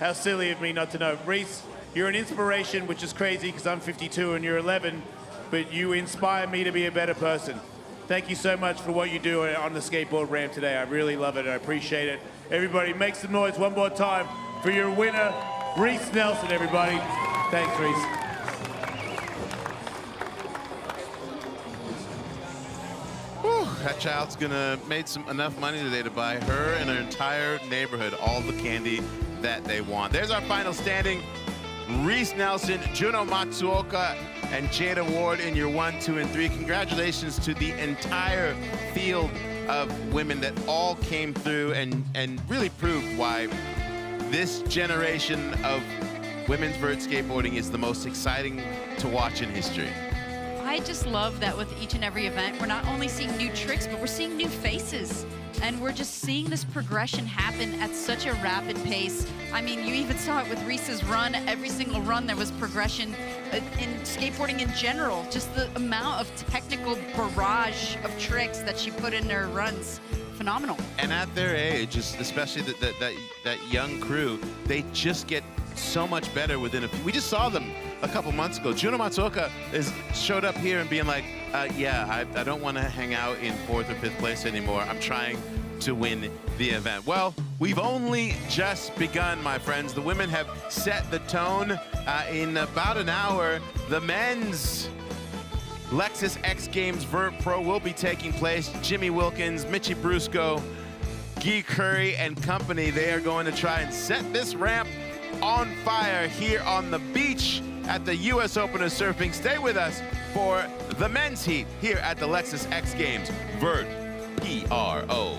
How silly of me not to know. Reese, you're an inspiration, which is crazy because I'm 52 and you're 11, but you inspire me to be a better person. Thank you so much for what you do on the skateboard ramp today. I really love it. I appreciate it. Everybody, make some noise one more time for your winner, Reese Nelson, everybody. Thanks, Reese. That child's gonna make enough money today to buy her and her entire neighborhood all the candy that they want. There's our final standing. Reese Nelson, Juno Matsuoka, and Jada Ward in your 1, 2, and 3. Congratulations to the entire field of women that all came through and really proved why this generation of women's vert skateboarding is the most exciting to watch in history. I just love that with each and every event, we're not only seeing new tricks, but we're seeing new faces. And we're just seeing this progression happen at such a rapid pace. I mean, you even saw it with Reese's run. Every single run, there was progression in skateboarding in general. Just the amount of technical barrage of tricks that she put in her runs. Phenomenal. And at their age, especially that young crew, they just get so much better within a few. We just saw them a couple months ago. Juno Matsuoka showed up here and being like, yeah, I don't want to hang out in 4th or 5th place anymore. I'm trying to win the event. Well, we've only just begun, my friends. The women have set the tone in about an hour. The men's Lexus X Games Vert Pro will be taking place. Jimmy Wilkins, Mitchie Brusco, Guy Curry and company, they are going to try and set this ramp on fire here on the beach at the US Open of Surfing. Stay with us for the men's heat here at the Lexus X Games Vert Pro.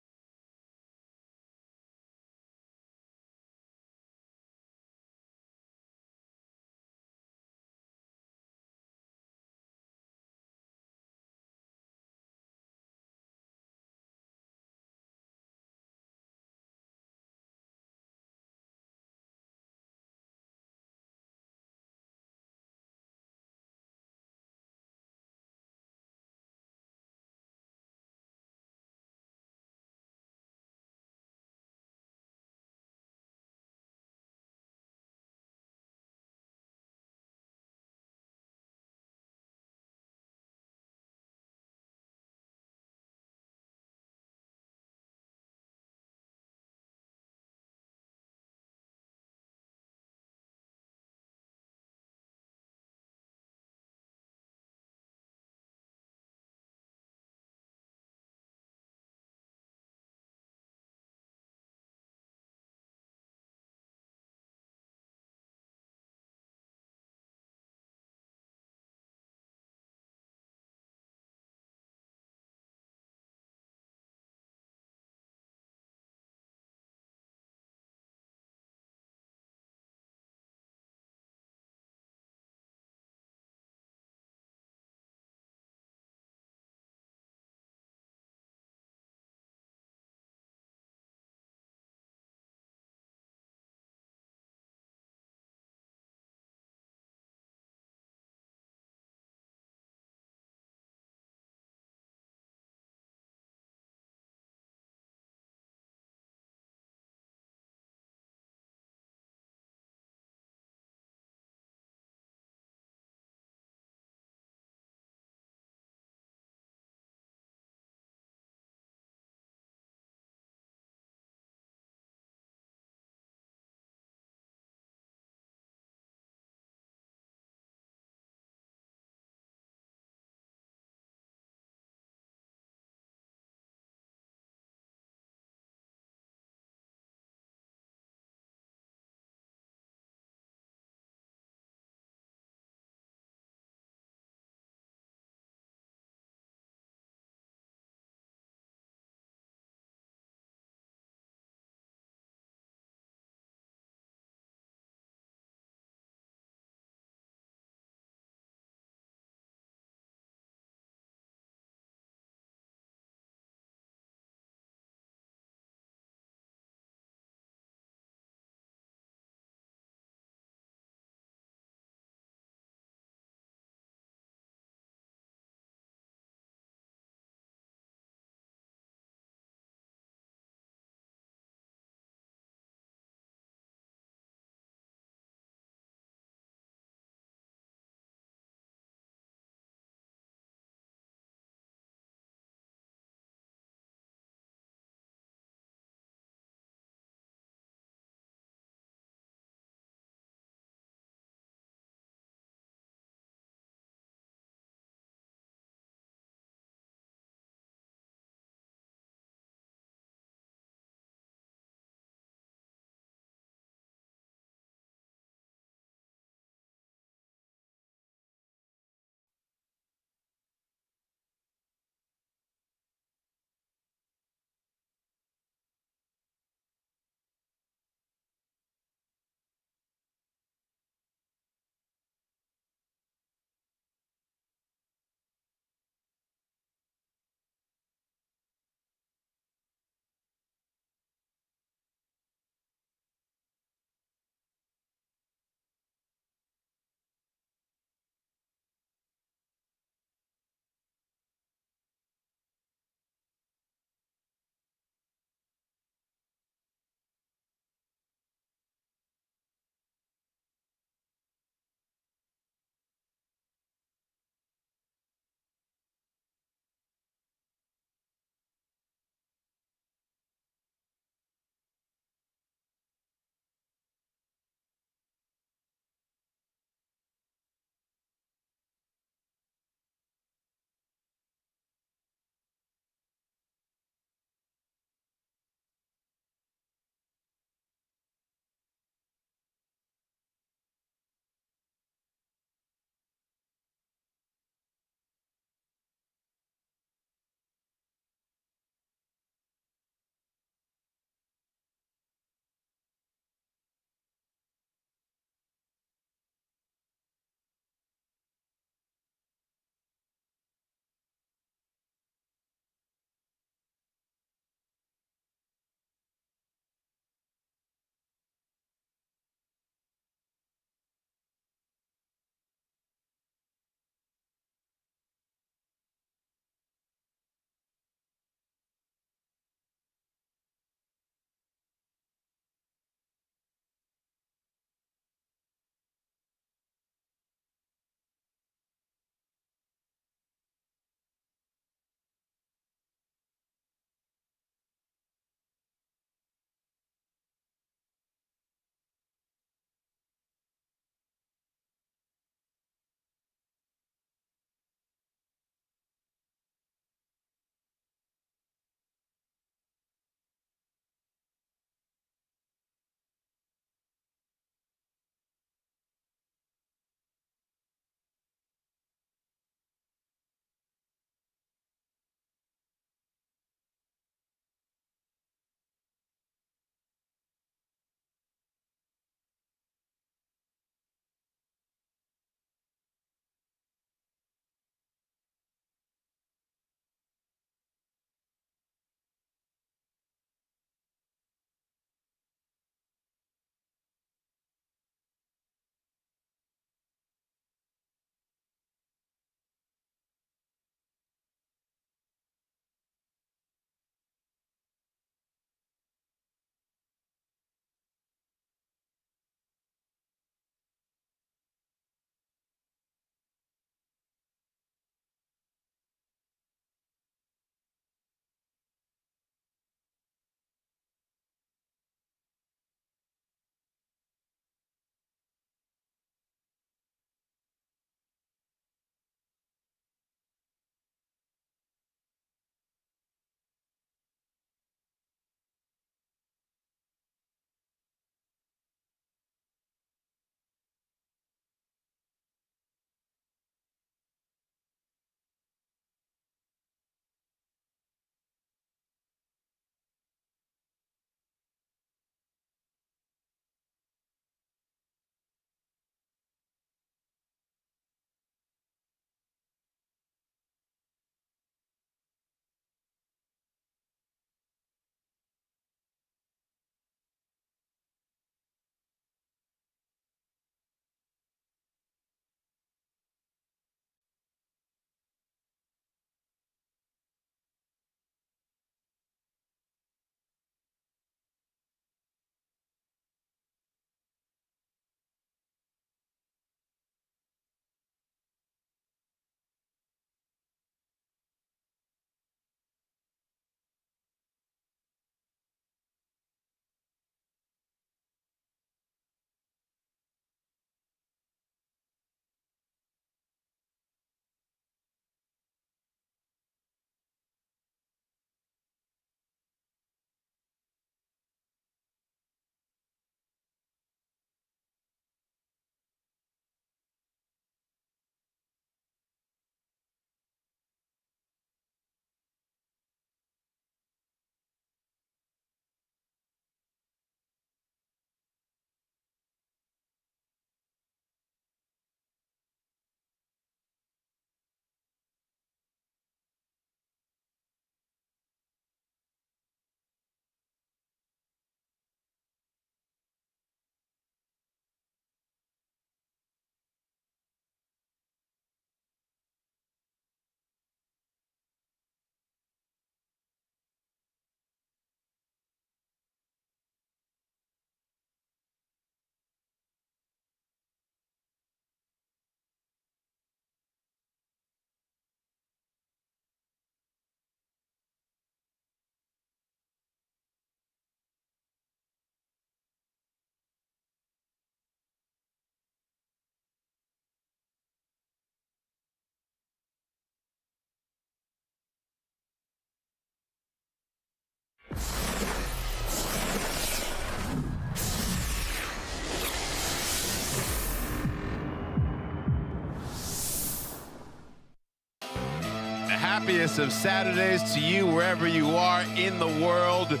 happiest of Saturdays to you wherever you are in the world.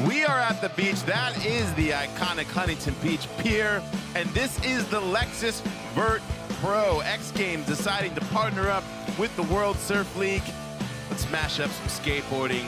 We are at the beach. That is the iconic Huntington Beach Pier, and this is the Lexus Vert Pro. X Games deciding to partner up with the World Surf League. Let's smash up some skateboarding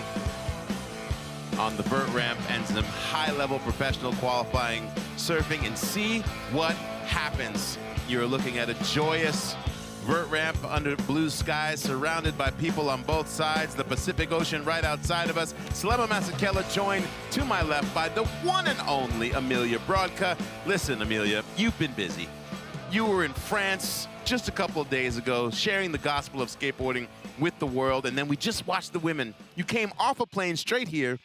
on the vert ramp and some high-level professional qualifying surfing and see what happens. You're looking at a joyous vert ramp under blue skies, surrounded by people on both sides. The Pacific Ocean right outside of us. Selema Masekela joined to my left by the one and only Amelia Brodka. Listen, Amelia, you've been busy. You were in France just a couple of days ago, sharing the gospel of skateboarding with the world, and then we just watched the women. You came off a plane straight here,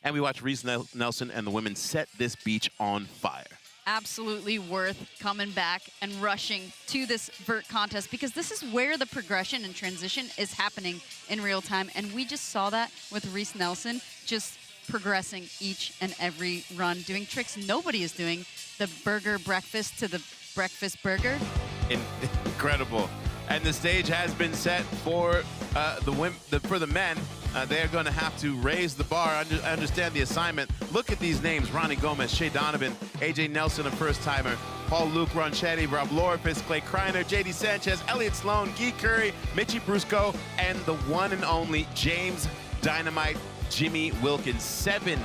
and we watched Reese Nelson and the women set this beach on fire. Absolutely worth coming back and rushing to this vert contest, because this is where the progression and transition is happening in real time. And we just saw that with Reese Nelson, just progressing each and every run, doing tricks nobody is doing. The burger breakfast to the breakfast burger. Incredible. And the stage has been set for the men. They're going to have to raise the bar. I understand the assignment. Look at these names: Ronnie Gomez, Shea Donovan, AJ Nelson, a first-timer, Paul Luke Ronchetti, Rob Lorifus, Clay Kreiner, JD Sanchez, Elliot Sloan, Guy Curry, Mitchie Brusco, and the one and only James Dynamite Jimmy Wilkins. 7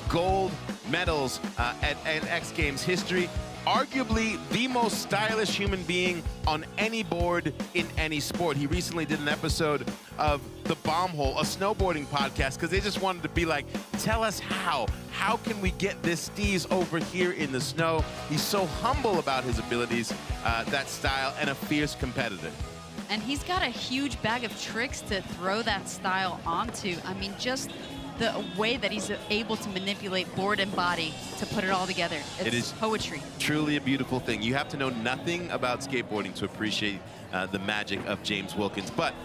gold medals at X Games history. Arguably the most stylish human being on any board in any sport. He recently did an episode of The Bomb Hole, a snowboarding podcast, because they just wanted to be like, tell us how can we get this Steez over here in the snow? He's so humble about his abilities, that style, and a fierce competitor. And he's got a huge bag of tricks to throw that style onto. I mean, just the way that he's able to manipulate board and body to put it all together. It is poetry. Truly a beautiful thing. You have to know nothing about skateboarding to appreciate the magic of James Wilkins. But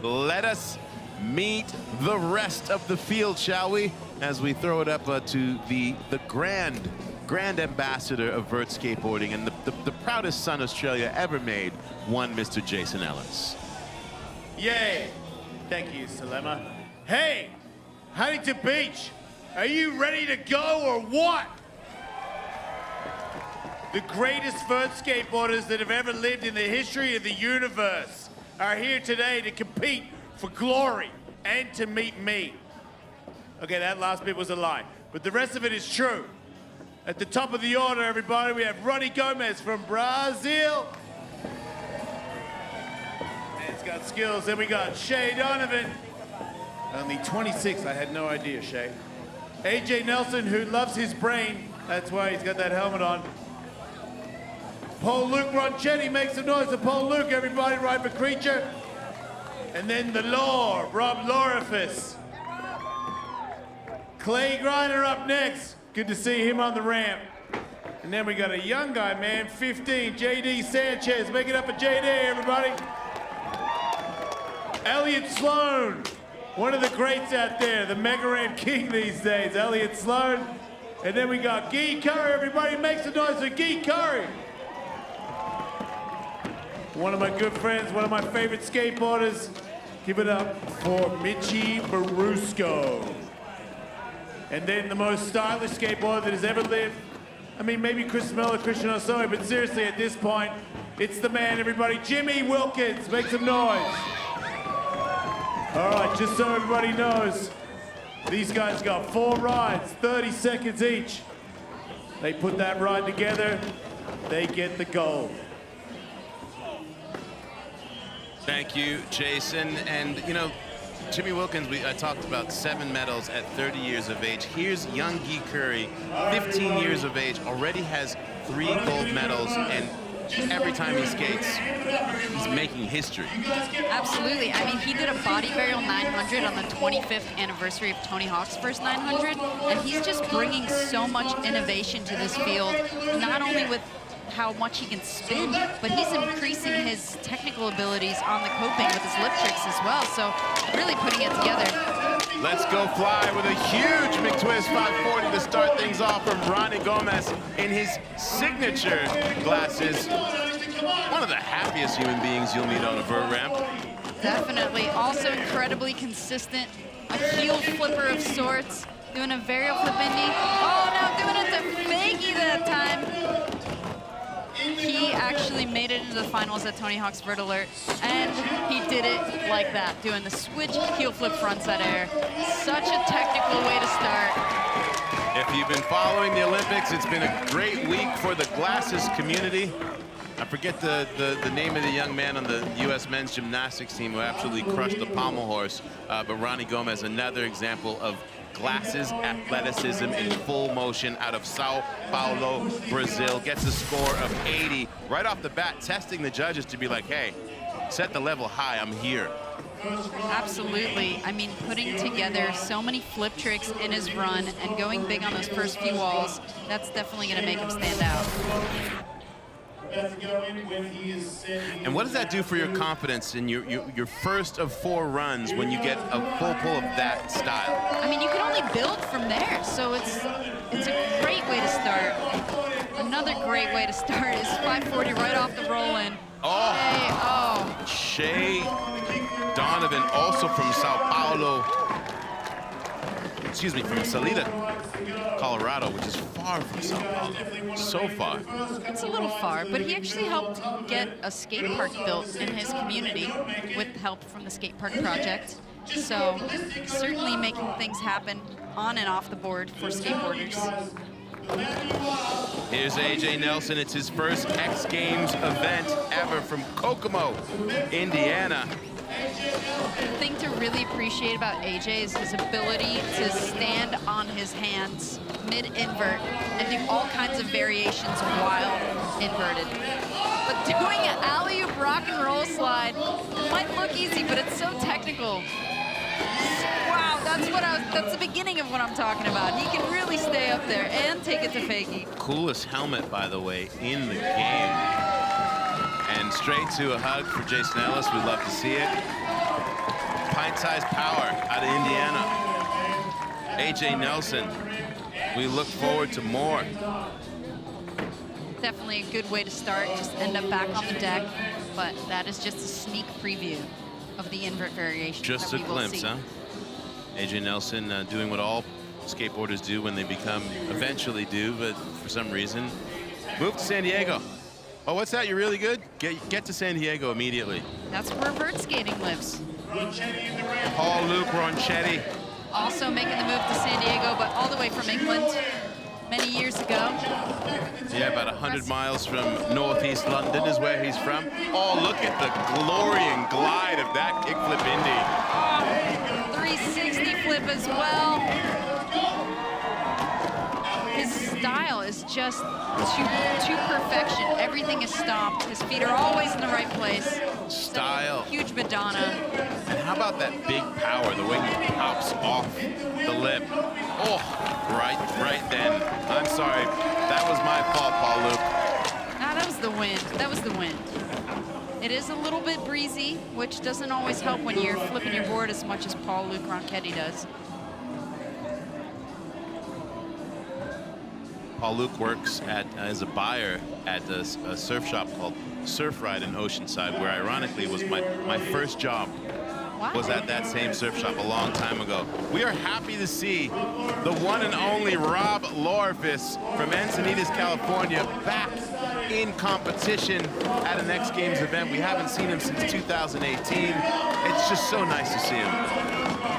let us meet the rest of the field, shall we? As we throw it up to the grand ambassador of vert skateboarding and the proudest son Australia ever made, one Mr. Jason Ellis. Yay! Thank you, Selema. Hey! Huntington Beach, are you ready to go or what? The greatest vert skateboarders that have ever lived in the history of the universe are here today to compete for glory and to meet me. Okay, that last bit was a lie, but the rest of it is true. At the top of the order, everybody, we have Ronnie Gomez from Brazil. Man's got skills. Then we got Shea Donovan. Only 26, I had no idea, Shay. AJ Nelson, who loves his brain. That's why he's got that helmet on. Paul Luke Ronchetti, make some noise for Paul Luke, everybody, ride for Creature. And then the Lord, Rob Lorifus. Clay Kreiner up next. Good to see him on the ramp. And then we got a young guy, man, 15, JD Sanchez. Make it up for JD, everybody. Elliot Sloan. One of the greats out there, the Mega Ramp King these days, Elliot Sloan. And then we got Guy Curry. Everybody make some noise for Guy Curry. One of my good friends, one of my favorite skateboarders. Give it up for Mitchie Brusco. And then the most stylish skateboarder that has ever lived. I mean, maybe Chris Miller, Christian Osoy, but seriously, at this point, it's the man, everybody. Jimmy Wilkins, make some noise. All right, just so everybody knows, these guys got 4 rides, 30 seconds each. They put that ride together, they get the gold. Thank you, Jason. And, you know, Jimmy Wilkins, I talked about 7 medals at 30 years of age. Here's young Guy Curry, 15 years of age, already has 3 gold medals, and every time he skates, he's making history. Absolutely. I mean, he did a body burial 900 on the 25th anniversary of Tony Hawk's first 900, and he's just bringing so much innovation to this field, not only with how much he can spin, but he's increasing his technical abilities on the coping with his lip tricks as well, so really putting it together. Let's go fly with a huge McTwist 540 to start things off from Ronnie Gomez in his signature glasses. One of the happiest human beings you'll meet on a vert ramp. Definitely. Also incredibly consistent. A heel flipper of sorts. Doing a varial flip indie. Oh, no, doing it to fakie that time. He actually made it into the finals at Tony Hawk's Vert Alert, and he did it like that, doing the switch heel flip frontside air. Such a technical way to start. If you've been following the Olympics, it's been a great week for the glasses community. I forget the name of the young man on the U.S. men's gymnastics team who absolutely crushed the pommel horse, but Ronnie Gomez, another example of glasses athleticism in full motion out of Sao Paulo, Brazil. Gets a score of 80 right off the bat, testing the judges to be like, hey, set the level high, I'm here. Absolutely. I mean, putting together so many flip tricks in his run and going big on those first few walls, that's definitely going to make him stand out. And what does that do for your confidence in your first of 4 runs when you get a full pull of that style? I mean, you can only build from there, so it's a great way to start. Another great way to start is 540 right off the roll-in. Oh, Shay Donovan, also from Sao Paulo. Excuse me, from Salida, Colorado, which is far from Sao Paulo. So far. It's a little far, but he actually helped get a skate park built in his community with help from the skate park project. So certainly making things happen on and off the board for skateboarders. Here's AJ Nelson. It's his first X Games event ever from Kokomo, Indiana. The thing to really appreciate about AJ is his ability to stand on his hands mid-invert and do all kinds of variations while inverted. But doing an alley-oop rock and roll slide might look easy, but it's so technical. Wow, that's the beginning of what I'm talking about. He can really stay up there and take it to fakie. Coolest helmet, by the way, in the game. And straight to a hug for Jason Ellis. We'd love to see it. Pint-sized power out of Indiana. AJ Nelson. We look forward to more. Definitely a good way to start. Just end up back on the deck. But that is just a sneak preview of the invert variation. Just a glimpse, huh? AJ Nelson doing what all skateboarders do when they eventually do, but for some reason, move to San Diego. Oh, what's that? You're really good? Get to San Diego immediately. That's where vert skating lives. Paul Luke Ronchetti. Also making the move to San Diego, but all the way from England many years ago. Yeah, about 100 miles from northeast London is where he's from. Oh, look at the glory and glide of that kickflip indie. 360 flip as well. His style is just to perfection. Everything is stopped. His feet are always in the right place. Style. Huge Madonna. And how about that big power, the way he pops off the lip. Oh, right then. I'm sorry. That was my fault, Paul Luke. Ah, that was the wind. That was the wind. It is a little bit breezy, which doesn't always help when you're flipping your board as much as Paul Luke Ronchetti does. Paul Luke works as a buyer at a surf shop called Surf Ride in Oceanside, where ironically was my first job. Wow. Was at that same surf shop a long time ago. We are happy to see the one and only Rob Lorfis from Encinitas, California, back in competition at an X Games event. We haven't seen him since 2018. It's just so nice to see him.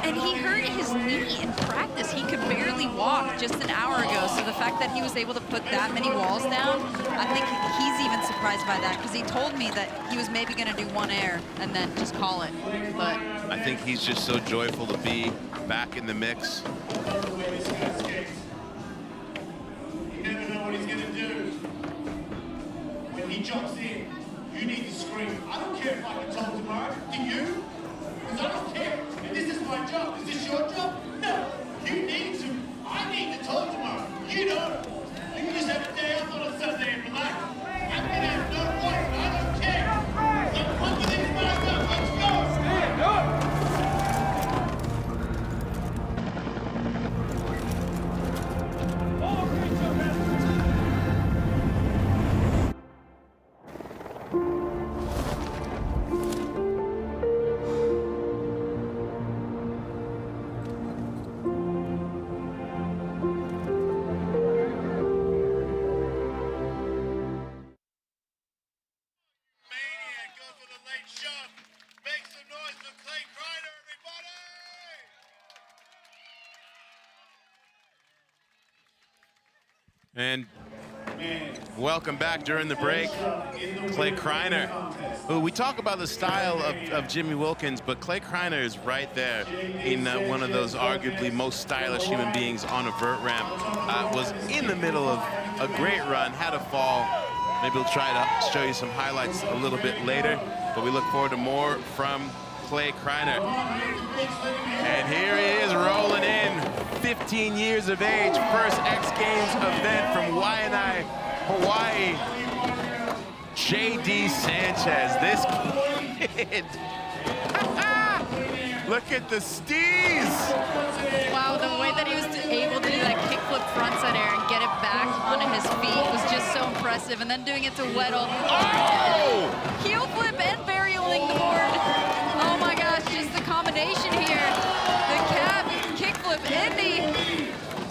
And he hurt his knee in practice. He could barely walk just an hour ago. So the fact that he was able to put that many walls down, I think he's even surprised by that, because he told me that he was maybe going to do one air and then just call it. But I think he's just so joyful to be back in the mix. You never know what he's going to do. When he jumps in, you need to scream. I don't care if I can tell tomorrow. Do you? Because I don't care. And this is my job. Is this your job? No. You need to. I need to tell tomorrow. You don't. You can just have a day off on a Sunday and relax. I'm going to have no voice. I don't care. Look, one of these guys up. Let's go. Stand up! And welcome back during the break, Clay Kreiner, who we talk about the style of Jimmy Wilkins, but Clay Kreiner is right there in one of those arguably most stylish human beings on a vert ramp. Was in the middle of a great run, had a fall. Maybe we'll try to show you some highlights a little bit later, but we look forward to more from Clay Kreiner. And here he is rolling in, 15 years of age, first X Games event from Waianae, Hawaii. J.D. Sanchez, this kid. Look at the steez. Wow, the way that he was able to do that kickflip frontside air and get it back onto his feet was just so impressive. And then doing it to Weddle. Oh! Heel flip and varialing the board. Oh my gosh, just the combination here. The cab, kickflip, Indy.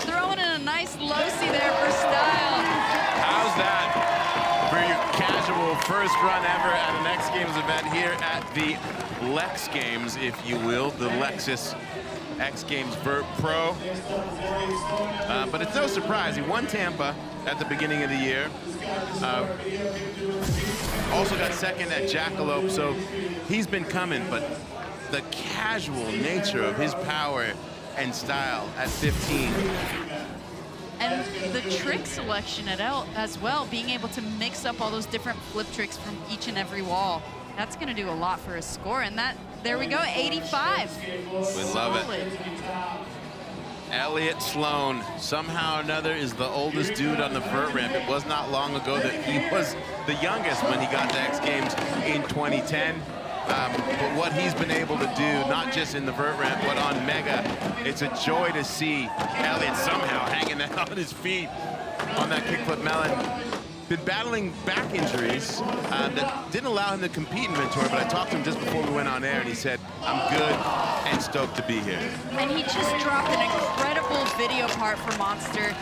Throwing in a nice low-see there for style. How's that for your casual first run ever at an X Games event here at the Lex Games, if you will, the Lexus X Games Vert Pro. But it's no surprise, he won Tampa at the beginning of the year. Also got second at Jackalope, so he's been coming, but the casual nature of his power and style at 15. And the trick selection at as well, being able to mix up all those different flip tricks from each and every wall. That's going to do a lot for his score. And that, there we go, 85. We love it. Elliott Sloan, somehow or another, is the oldest dude on the vert ramp. It was not long ago that he was the youngest when he got to X Games in 2010. But what he's been able to do, not just in the vert ramp, but on Mega, it's a joy to see Elliott somehow hanging out on his feet on that kickflip melon. Been battling back injuries that didn't allow him to compete in Ventura, but I talked to him just before we went on air, and he said, I'm good and stoked to be here. And he just dropped an incredible video part for Monster.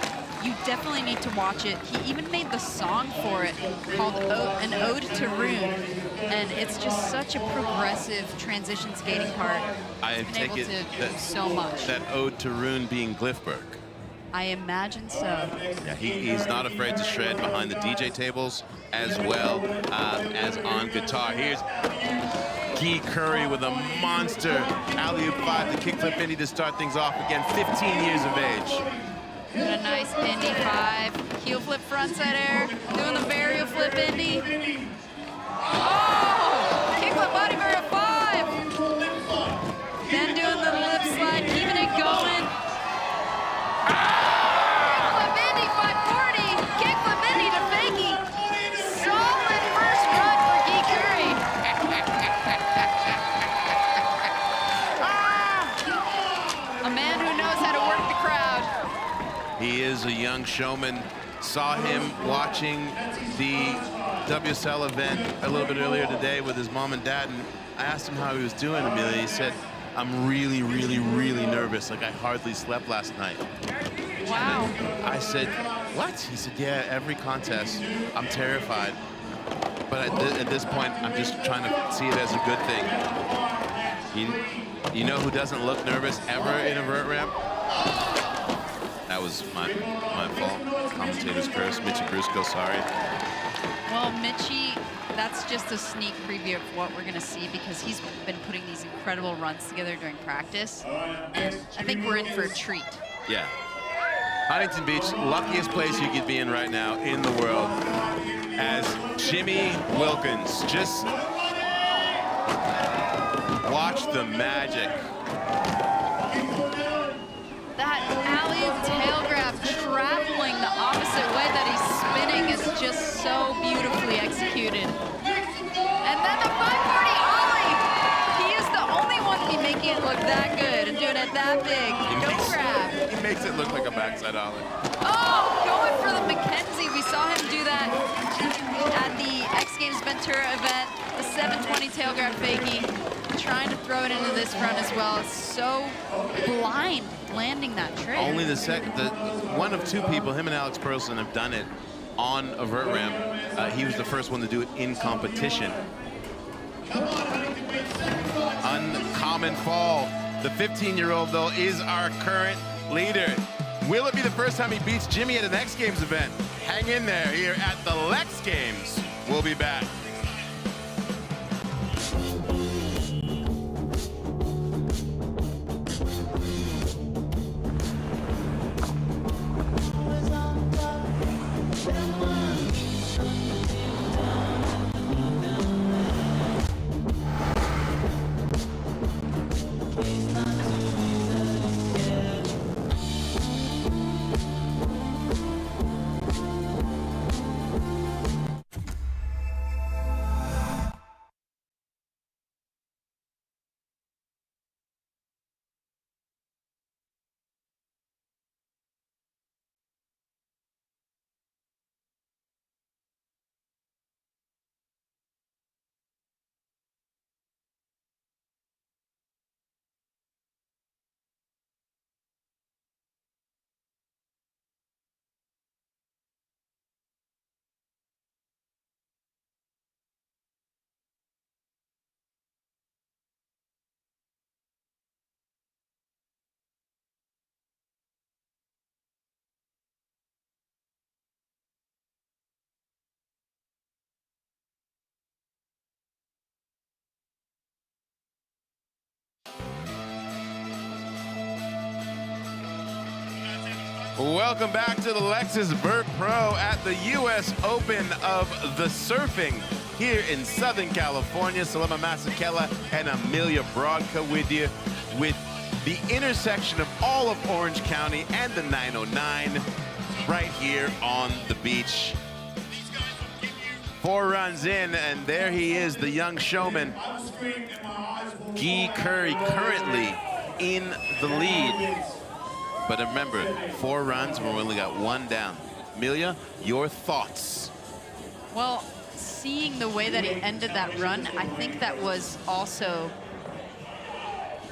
You definitely need to watch it. He even made the song for it called An Ode to Rune. And it's just such a progressive transition skating part. I take it that, so much. That Ode to Rune being Glyphberg. I imagine so. Yeah, he's not afraid to shred behind the DJ tables as well as on guitar. Here's Guy Curry with a monster alley-oop 5, the kickflip Indy to start things off again. 15 years of age. Doing a nice Indy 5, heel flip frontside air, doing the varial flip Indy. Oh! Kickflip body varial 5. Then doing the lip slide, keeping it going. Kickflip Indy 540, kickflip Indy to fakie. Solid first run for Guy Curry. A man who knows how to work the crowd. He is a young showman. Saw him watching the WSL event a little bit earlier today with his mom and dad, and I asked him how he was doing, Amelia. He said, I'm really, really, really nervous. Like, I hardly slept last night. Wow. I said, what? He said, yeah, every contest, I'm terrified. But at this point, I'm just trying to see it as a good thing. You know who doesn't look nervous ever in a vert ramp? That was my fault. Commentator's curse. Mitchie Brusco, sorry. Well, Mitchie, that's just a sneak preview of what we're going to see, because he's been putting these incredible runs together during practice. And I think we're in for a treat. Yeah. Huntington Beach, luckiest place you could be in right now in the world, as Jimmy Wilkins. Just watch the magic. That alley-oop tail grab traveling the opposite way that he's spinning is just so beautifully executed. And then the 540 ollie. He is the only one to be making it look that good and doing it that big. Go grab. He makes it look like a backside ollie. Oh, going for the Mackenzie. We saw him do that at the X Games Ventura event, the 720 tail grab fakie. Trying to throw it into this front as well. It's so blind landing that trick. Only the one of two people, him and Alex Perlson, have done it on a vert ramp. He was the first one to do it in competition. common fall. The 15-year-old, though, is our current leader. Will it be the first time he beats Jimmy at an X Games event? Hang in there here at the Lex Games. We'll be back. Welcome back to the Lexus Vert Pro at the U.S. Open of the Surfing here in Southern California. Salema Masekela and Amelia Brodka with you, with the intersection of all of Orange County and the 909 right here on the beach. 4 runs in, and there he is, the young showman. Guy Curry currently in the lead. But remember, 4 runs, we only got 1 down. Amelia, your thoughts? Well, seeing the way that he ended that run, I think that was also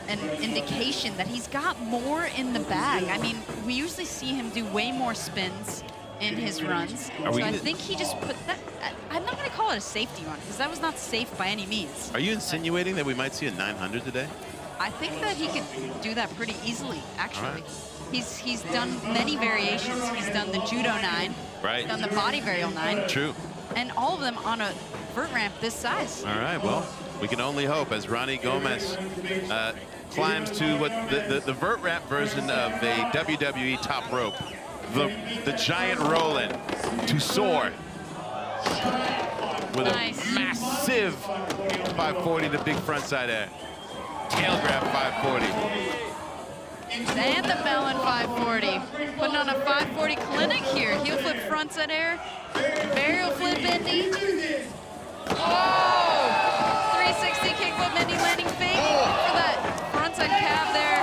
an indication that he's got more in the bag. I mean, we usually see him do way more spins in his runs. So I think he just put that, I'm not gonna call it a safety run, because that was not safe by any means. Are you insinuating that we might see a 900 today? I think that he could do that pretty easily, actually. He's done many variations. He's done the Judo 9, right? Done the Body Varial 9. True. And all of them on a vert ramp this size. All right, well, we can only hope as Ronnie Gomez climbs to what the vert ramp version of a WWE top rope. The giant roll-in to soar with a massive 540 to big frontside air. Tail grab 540. And the Bellin 540. Putting on a 540 clinic here. Heel flip frontside air. Varial flip bendy. Whoa! 360 kickflip bendy landing fake for that frontside cab there.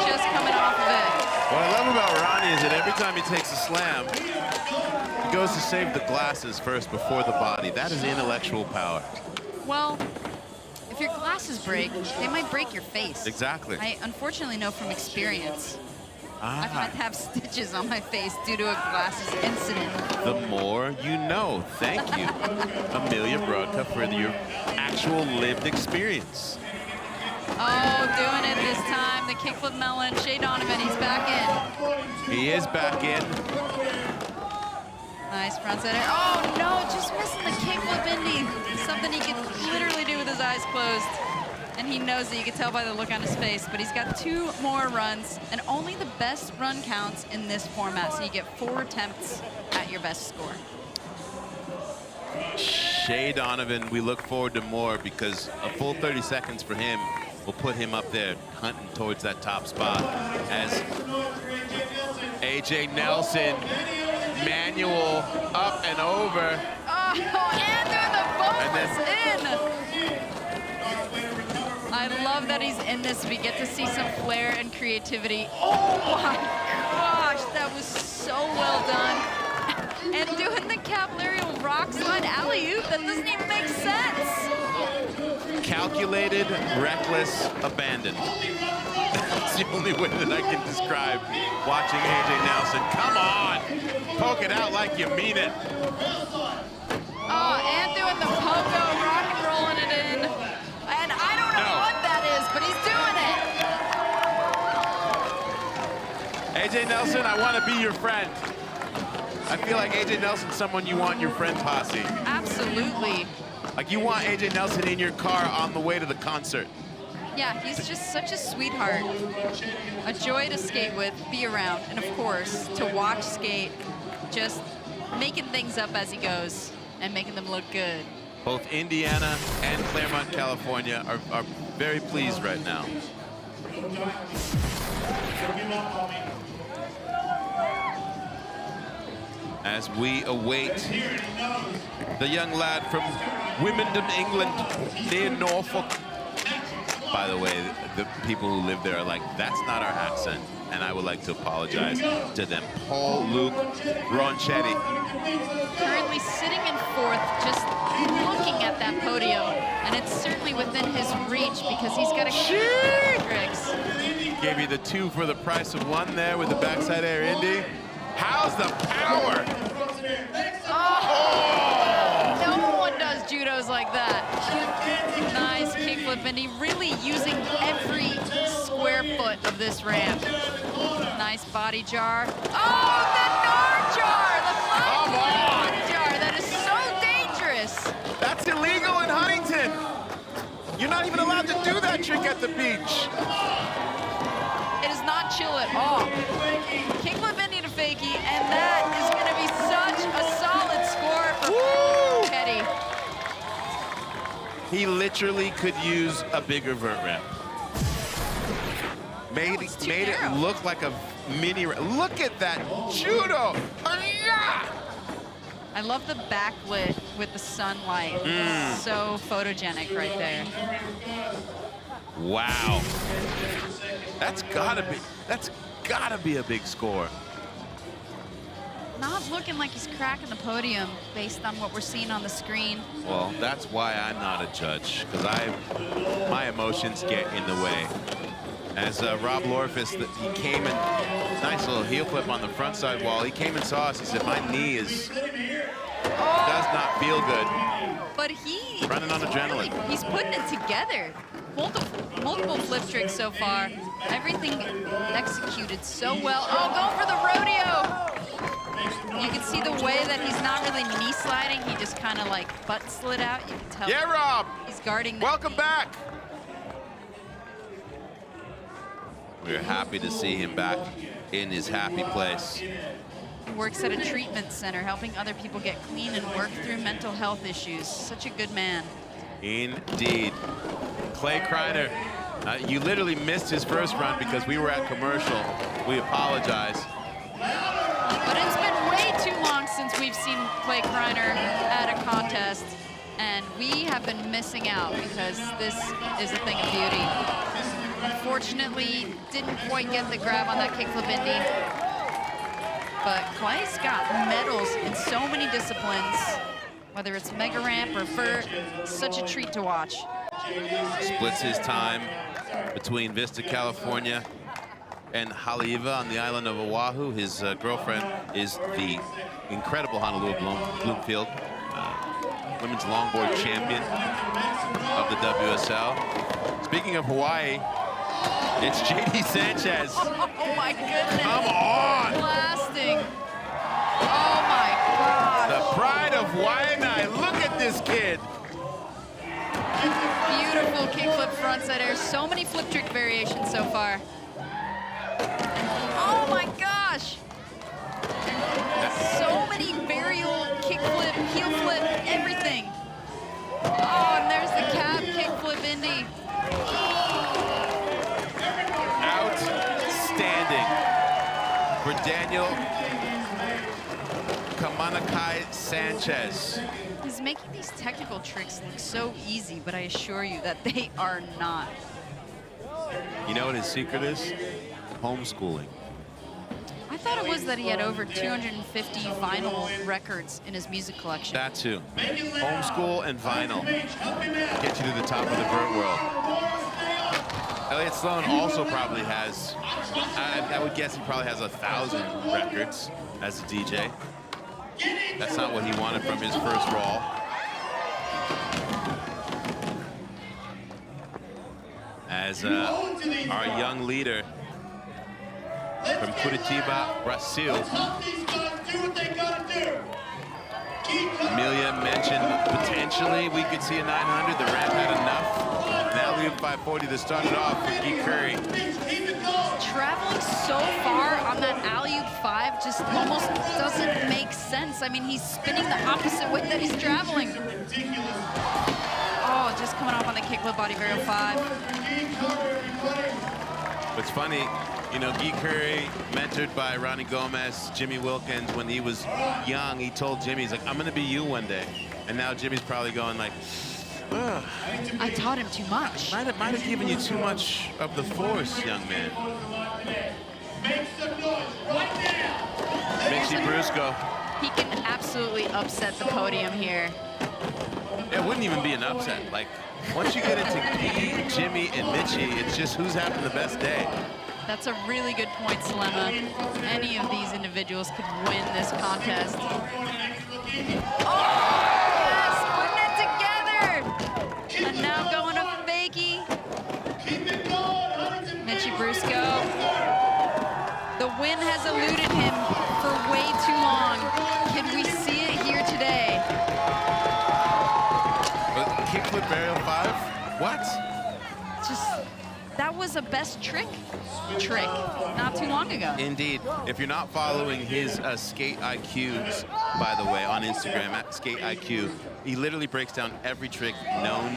Just coming off of it. What I love about Ronnie is that every time he takes a slam, he goes to save the glasses first before the body. That is intellectual power. Well, if your glasses break, they might break your face. Exactly. I unfortunately know from experience. I've had to have stitches on my face due to a glasses incident. The more you know. Thank you, Amelia Brodka, for your actual lived experience. Oh, doing it this time. The kickflip melon. Shea Donovan, he's back in. He is back in. Nice frontside air. Oh no, just missing the kickflip indie. Something he can literally do with his eyes closed. And he knows that. You can tell by the look on his face. But he's got 2 more runs, and only the best run counts in this format. So you get 4 attempts at your best score. Shea Donovan, we look forward to more, because a full 30 seconds for him will put him up there hunting towards that top spot. As AJ Nelson, manual up and over. Oh, and through the bonus in. I love that he's in this. We get to see some flair and creativity. Oh my gosh, that was so well done. And doing the Cavallarial rock slide alley-oop, that doesn't even make sense. Calculated, reckless, abandoned. That's the only way that I can describe watching AJ Nelson. Come on, poke it out like you mean it. Oh, and doing the pogo, rock and rolling it in. And I don't know what that is, but he's doing AJ Nelson, I want to be your friend. I feel like AJ Nelson's someone you want in your friend posse. Absolutely. Like you want AJ Nelson in your car on the way to the concert. Yeah, he's just such a sweetheart. A joy to skate with, be around, and of course, to watch skate, just making things up as he goes and making them look good. Both Indiana and Claremont, California are very pleased right now. As we await the young lad from Wimbledon, England, near Norfolk. By the way, the people who live there are like, that's not our accent. And I would like to apologize to them. Paul Luke Ronchetti. Currently sitting in fourth, just looking at that podium. And it's certainly within his reach because he's got a good tricks. Gave you the 2 for the price of 1 there with the backside air Indy. How's the power? Oh! No one does judos like that. Nice kickflip, and he really using every square foot of this ramp. Nice body jar. Oh, the Nard jar! The flying jar! That is so dangerous. That's illegal in Huntington. You're not even allowed to do that trick at the beach. It is not chill at all. Kickflip Indy to fakie, and that is going to be such a solid score for Teddy. He literally could use a bigger vert ramp. Made it look like a mini ramp. Look at that judo. I love the backlit with the sunlight. So photogenic right there. Wow. That's gotta be a big score. Not looking like he's cracking the podium based on what we're seeing on the screen. Well, that's why I'm not a judge, because my emotions get in the way. As Rob Lorfus, he came and nice little heel flip on the front side wall. He came and saw us. He said, "My knee does not feel good." But he running on adrenaline. He's putting it together. Multiple flip tricks so far. Everything executed so well. Oh, going for the rodeo. You can see the way that he's not really knee sliding. He just kind of like butt slid out. You can tell. Yeah, Rob. He's guarding. Welcome back. We're happy to see him back in his happy place. He works at a treatment center, helping other people get clean and work through mental health issues. Such a good man. Indeed. Clay Kreiner, you literally missed his first run because we were at commercial. We apologize. But it's been way too long since we've seen Clay Kreiner at a contest, and we have been missing out because this is a thing of beauty. Unfortunately, didn't quite get the grab on that kickflip Indy. But Clay's got medals in so many disciplines, whether it's mega ramp or vert. Such a treat to watch. Splits his time between Vista, California and Haleiwa on the island of Oahu. His girlfriend is the incredible Honolulu Bloomfield, women's longboard champion of the WSL. Speaking of Hawaii, it's JD Sanchez. Oh my goodness. Come on. Blasting. Oh my God. The pride of Waianae. Look at this kid. Beautiful kickflip frontside air. So many flip trick variations so far. Oh my gosh. So many varial kickflip, heel flip, everything. Oh, and there's the cab kickflip Indy. Outstanding for Daniel Kamanakai Sanchez. He's making these technical tricks look so easy, but I assure you that they are not. You know what his secret is? Homeschooling. I thought it was that he had over 250 vinyl records in his music collection. That too. Homeschool and vinyl get you to the top of the vert world. Elliott Sloan also probably has, I would guess he probably has 1,000 records as a DJ. That's not what he wanted from his first roll. As our young leader from Curitiba, Brazil. Amelia mentioned potentially we could see a 900. The ramp had enough. Now we have 540 to start it off with Guy Curry. Traveling so far on that alley-oop 5 just almost doesn't make sense. I mean, he's spinning the opposite way that he's traveling. Oh, just coming off on the kickflip body varial 5. What's funny, you know, Guy Curry, mentored by Ronnie Gomez, Jimmy Wilkins, when he was young, he told Jimmy, he's like, I'm gonna be you one day. And now Jimmy's probably going like, ugh. I taught him too much. Might have given you too much of the force, young man. Mitchie Brusco. He can absolutely upset the podium here. It wouldn't even be an upset. Like, once you get into Guy, Jimmy, and Mitchie, it's just who's having the best day. That's a really good point, Selema. Any of these individuals could win this contest. Oh, yes, putting it together. And now going to fakie. Mitchie Brusco. The wind has eluded him for way too long. Can we see it here today? But kickflip varial 5? What? Just, that was a best trick not too long ago. Indeed. If you're not following his skate IQs, by the way, on Instagram, at skate IQ, he literally breaks down every trick known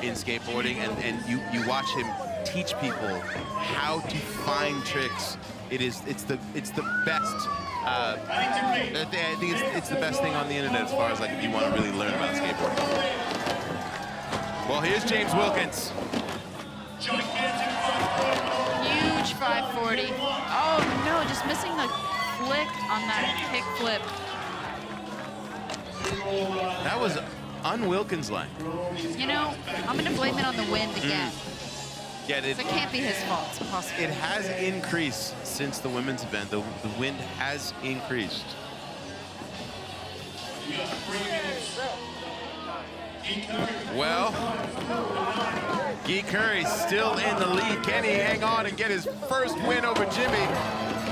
in skateboarding, and you watch him teach people how to find tricks. It's the best. I think it's the best thing on the internet as far as like if you want to really learn about skateboarding. Well, here's James Wilkins. Huge 540. Oh no, just missing the flick on that kick flip. That was un-Wilkins-like. You know, I'm gonna blame it on the wind again. Yeah, So it can't be his fault, it's impossible. It has increased since the women's event. The wind has increased. Well, Guy Curry still in the lead. Can he hang on and get his first win over Jimmy?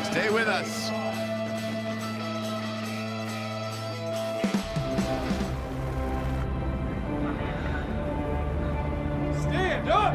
Stay with us. Stand up!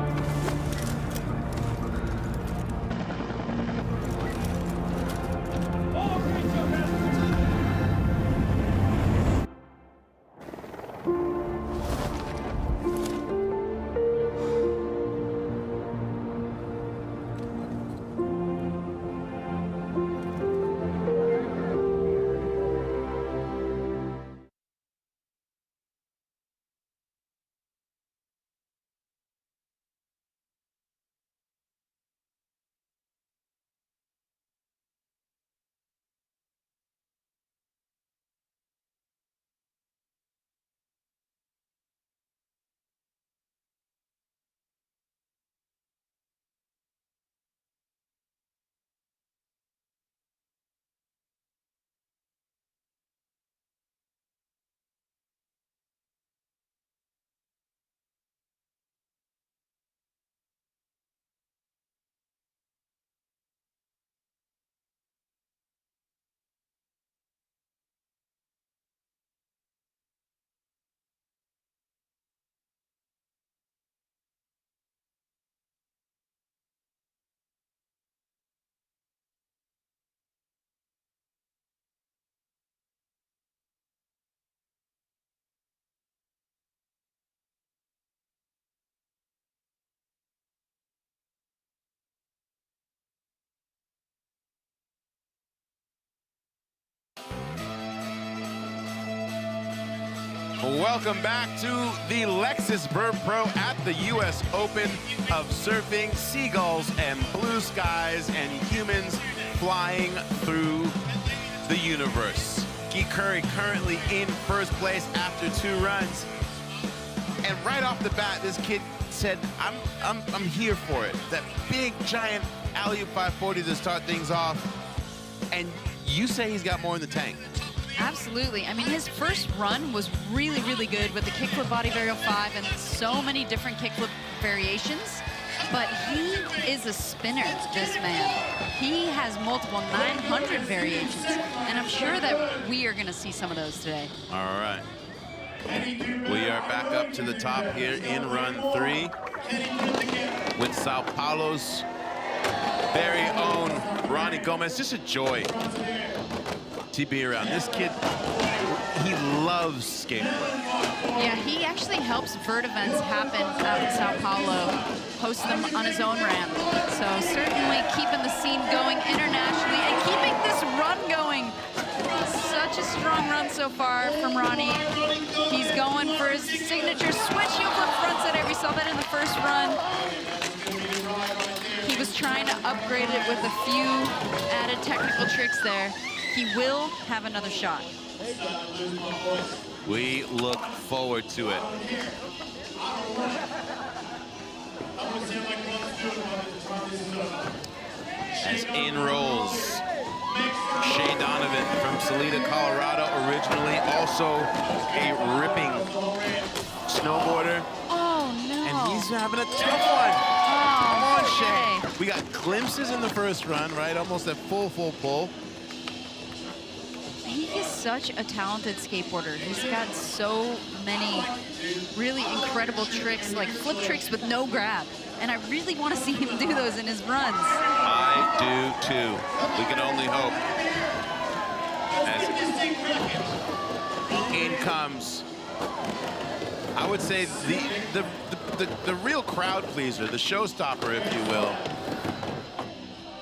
Welcome back to the Lexus Vert Pro at the U.S. Open of surfing, seagulls and blue skies and humans flying through the universe. Guy Curry currently in first place after 2 runs. And right off the bat, this kid said, I'm here for it. That big, giant alley-oop 540 to start things off. And you say he's got more in the tank. Absolutely. I mean, his first run was really, really good with the kickflip body varial 5 and so many different kickflip variations. but he is a spinner, this man. He has multiple 900 variations, and I'm sure that we are going to see some of those today. All right. We are back up to the top here in run 3 with Sao Paulo's very own Ronnie Gomez. Just a joy to be around. This kid, he loves skateboarding. Yeah, he actually helps vert events happen out in Sao Paulo, hosts them on his own ramp. So certainly keeping the scene going internationally and keeping this run going. Such a strong run so far from Ronnie. He's going for his signature switch heel flip frontside. We saw that in the first run. He was trying to upgrade it with a few added technical tricks there. He will have another shot. We look forward to it. As in rolls Shea Donovan from Salida, Colorado, originally also a ripping snowboarder. Oh, no. And he's having a tough one. Oh, Come on, okay. Shea. We got glimpses in the first run, right? Almost a full pull. He is such a talented skateboarder. He's got so many really incredible tricks, like flip tricks with no grab. And I really want to see him do those in his runs. I do too. We can only hope. As in comes, I would say the real crowd pleaser, the showstopper, if you will,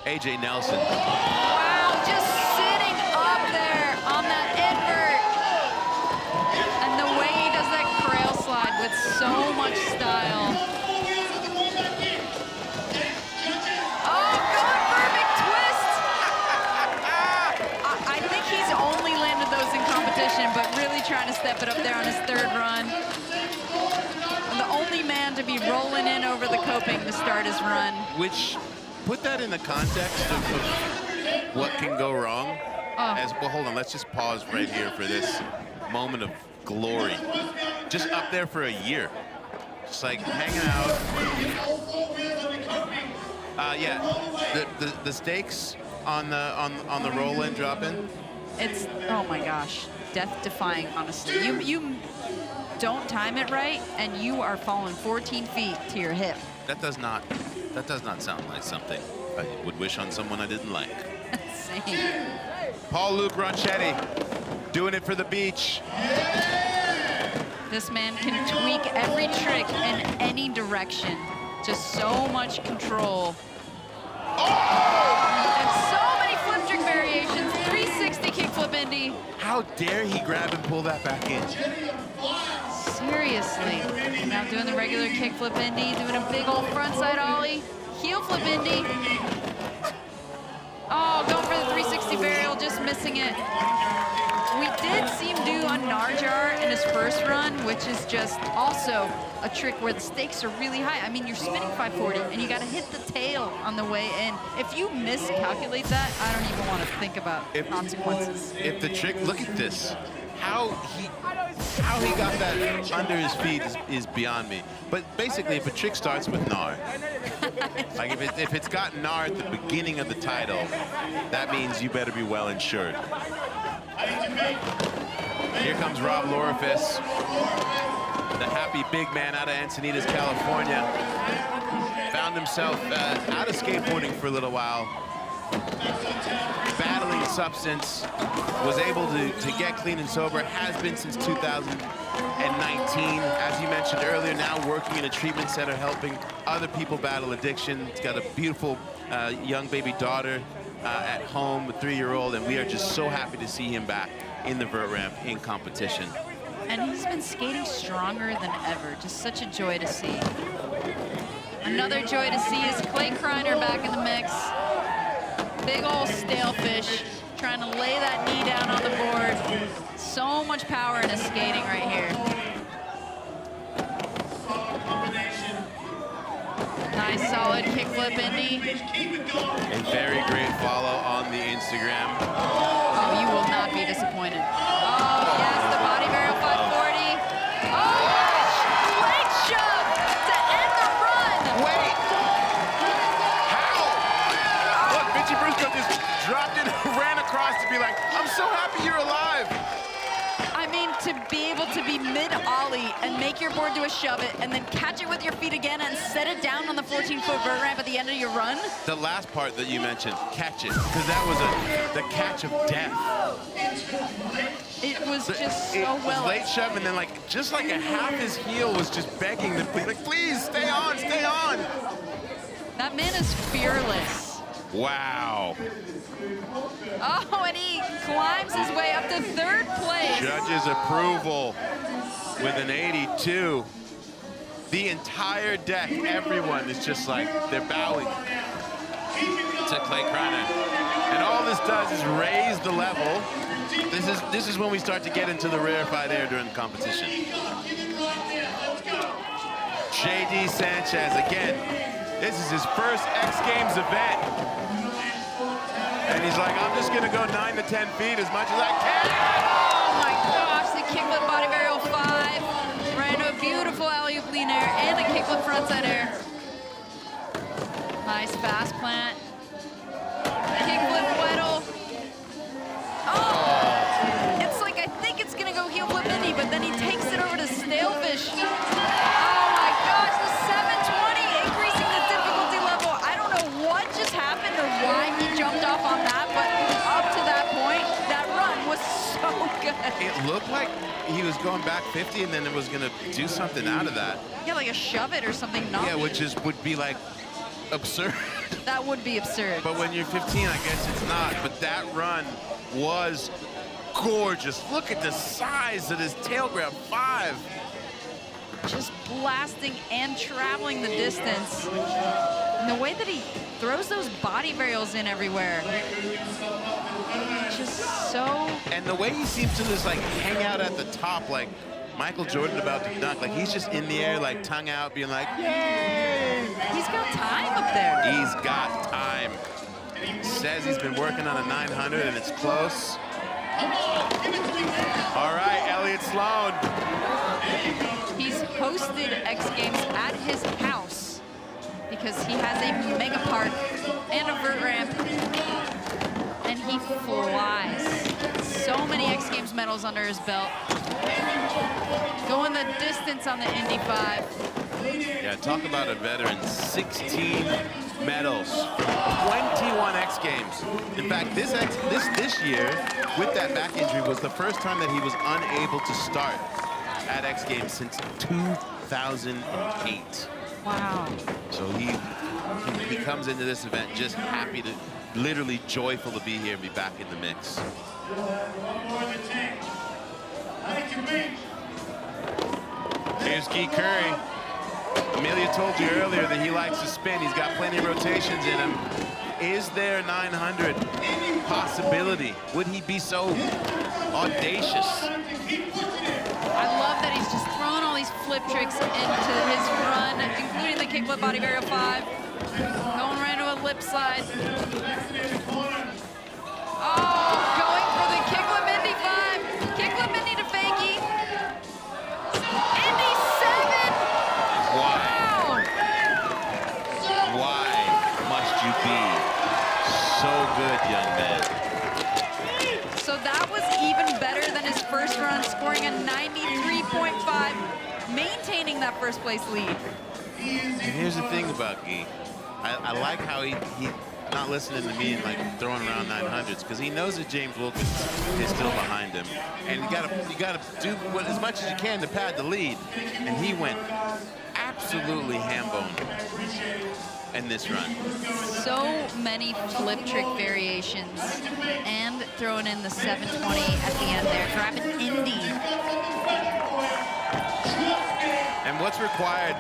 AJ Nelson. Wow, just sitting up there on that invert. And the way he does that crail slide with so much style. Oh, good perfect twist. I think he's only landed those in competition, but really trying to step it up there on his third run. And the only man to be rolling in over the coping to start his run. Which, put that in the context of what can go wrong. As well, hold on, let's just pause right here for this moment of glory. Just up there for a year. Just like hanging out. Yeah, the stakes on the roll-in, drop-in. It's, oh my gosh, death-defying, honestly. You don't time it right, and you are falling 14 feet to your hip. That does not sound like something I would wish on someone I didn't like. Same. Paul-Luc Ronchetti doing it for the beach. This man can tweak every trick in any direction. Just so much control. And so many flip trick variations. 360 kickflip Indy. How dare he grab and pull that back in? Seriously. Now doing the regular kickflip Indy, doing a big old frontside ollie. Heel flip Indy. Oh, going for the 360 varial, just missing it. We did see him do a Narjar in his first run, which is just also a trick where the stakes are really high. I mean, you're spinning 540, and you got to hit the tail on the way in. If you miscalculate that, I don't even want to think about consequences. If the trick, look at this. How he got that under his feet is beyond me. But basically, if a trick starts with Nar, like if it's got Nar at the beginning of the title, that means you better be well insured. Here comes Rob Lorifus, the happy big man out of Encinitas, California. Found himself out of skateboarding for a little while, battling substance, was able to get clean and sober, has been since 2019. As you mentioned earlier, now working in a treatment center, helping other people battle addiction. He's got a beautiful young baby daughter at home, a 3-year-old, and we are just so happy to see him back in the vert ramp in competition. And he's been skating stronger than ever. Just such a joy to see. Another joy to see is Clay Kreiner back in the mix. Big old stale fish, trying to lay that knee down on the board. So much power in his skating right here. Nice solid kickflip Indy. A very great follow on the Instagram. Oh, you will not be disappointed. Oh, yes, the body barrel 540. Oh, leg shove to end the run. Wait, take your board to a shove it, and then catch it with your feet again and set it down on the 14-foot vert ramp at the end of your run. The last part that you mentioned, catch it, because that was the catch of death. It was just so it was well. late shove, and then just like a half his heel was just begging to please stay on, stay on. That man is fearless. Wow. Oh, and he climbs his way up to 3rd place. Judges' approval with an 82. The entire deck, everyone is just like, they're bowing to Clay Kreiner. And all this does is raise the level. This is when we start to get into the rarefied air during the competition. J.D. Sanchez, again, this is his first X Games event. And he's like, I'm just gonna go 9 to 10 feet as much as I can. Oh my gosh, the kickflip body varial 5. Right into a beautiful alley-oop lean air and a kickflip frontside air. Nice fast plant. Kickflip weddle. Oh! It's like, I think it's gonna go heel flip Indy, but then he takes it over to Stalefish. Oh my gosh, the 720, increasing the difficulty level. I don't know what just happened or why he jumped off on that, but up to that point, that run was so good. It looked like he was going back 50 and then it was gonna do something out of that. Yeah, like a shove it or something. Not Yeah, which would be like absurd. that would be absurd. But when you're 15, I guess it's not. But that run was gorgeous. Look at the size of his tail grab 5. Just blasting and traveling the distance. And the way that he throws those body varials in everywhere. Just so... And the way he seems to just like hang out at the top like Michael Jordan about to dunk. Like he's just in the air, like tongue out, being like, yay! He's got time up there. He's got time. Says he's been working on a 900 and it's close. All right, Elliott Sloan. He's hosted X Games at his house because he has a mega park and a vert ramp, and he flies. So many X Games medals under his belt. Going the distance on the Indy 5. Yeah, talk about a veteran. 16 medals, 21 X Games. In fact, this year, with that back injury, was the first time that he was unable to start at X Games since 2008. Wow. So he comes into this event just happy to, literally joyful to be here and be back in the mix. Here's Guy Curry. Amelia told you earlier that he likes to spin. He's got plenty of rotations in him. Is there a 900 possibility? Would he be so audacious? I love that he's just throwing all these flip tricks into his run, including the kickflip body varial 5. Going right into a lip slide. Oh, going for the kickflip Indy 5. Kickflip Indy to fakie. Indy 7. Why? Wow. Why must you be so good, young man? So that was even better than his first run, scoring a 93.5, maintaining that first place lead. And here's the thing about Guy. I like how he's not listening to me and like throwing around 900s because he knows that James Wilkins is still behind him, and you gotta do as much as you can to pad the lead. And he went absolutely ham-boned in this run. So many flip trick variations, and throwing in the 720 at the end there, grabbing Indy. And what's required,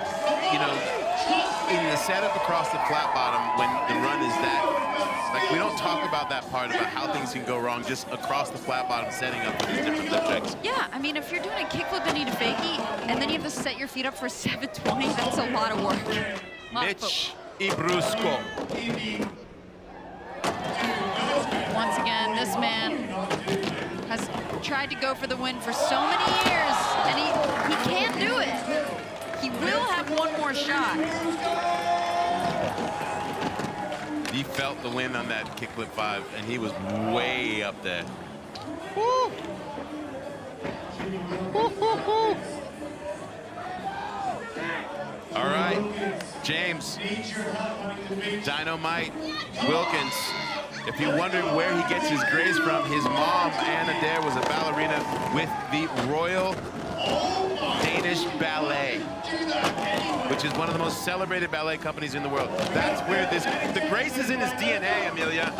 you know, in the setup across the flat bottom when the run is that, like we don't talk about that part about how things can go wrong just across the flat bottom setting up for these different flip tricks. Yeah, I mean, if you're doing a kickflip Indy to fakie, and then you have to set your feet up for 720, that's a lot of work. Mitch Ibrusco. Once again, this man has tried to go for the win for so many years, and he can't do it. He will have one more shot. He felt the wind on that kickflip 5, and he was way up there. Woo! Woo, woo, woo. James, Dynamite Wilkins. If you're wondering where he gets his grace from, his mom, Anna Dare, was a ballerina with the Royal Danish Ballet, which is one of the most celebrated ballet companies in the world. That's where the grace is in his DNA, Amelia.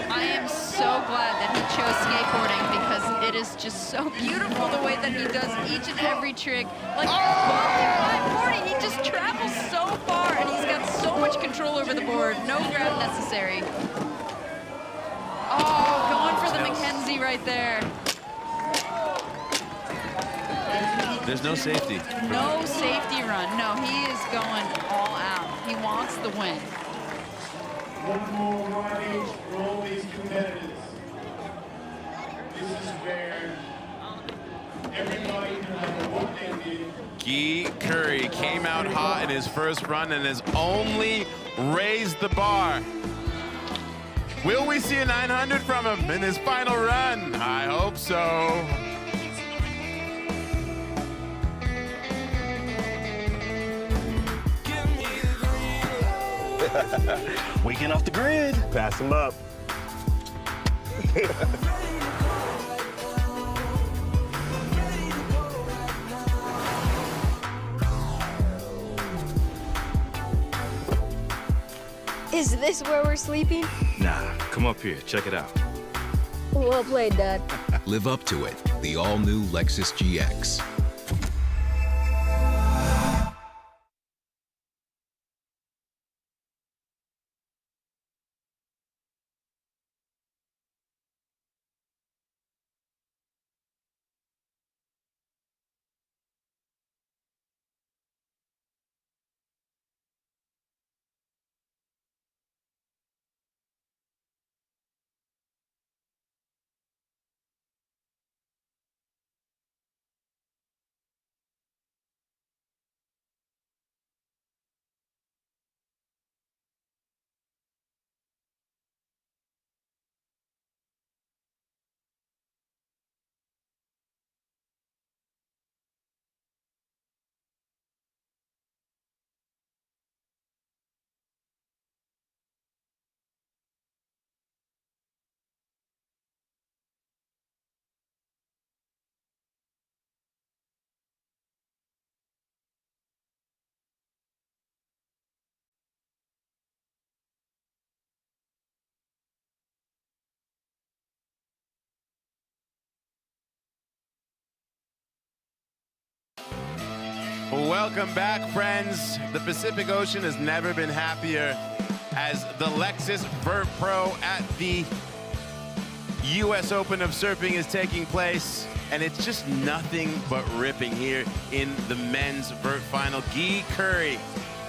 I am so glad that he chose skateboarding because it is just so beautiful the way that he does each and every trick. Like, while 540, he just travels so far and he's got so much control over the board. No grab necessary. Oh, going for the Mackenzie right there. There's no safety. No safety run. No, he is going all out. He wants the win. One more riding for all these competitors. This is where everybody can have what they did. Guy Curry came out hot in his first run and has only raised the bar. Will we see a 900 from him in his final run? I hope so. We get off the grid. Pass him up. Is this where we're sleeping? Nah, come up here. Check it out. Well played, Dad. Live up to it. The all-new Lexus GX. Welcome back, friends. The Pacific Ocean has never been happier as the Lexus Vert Pro at the US Open of Surfing is taking place. And it's just nothing but ripping here in the men's vert final. Guy Curry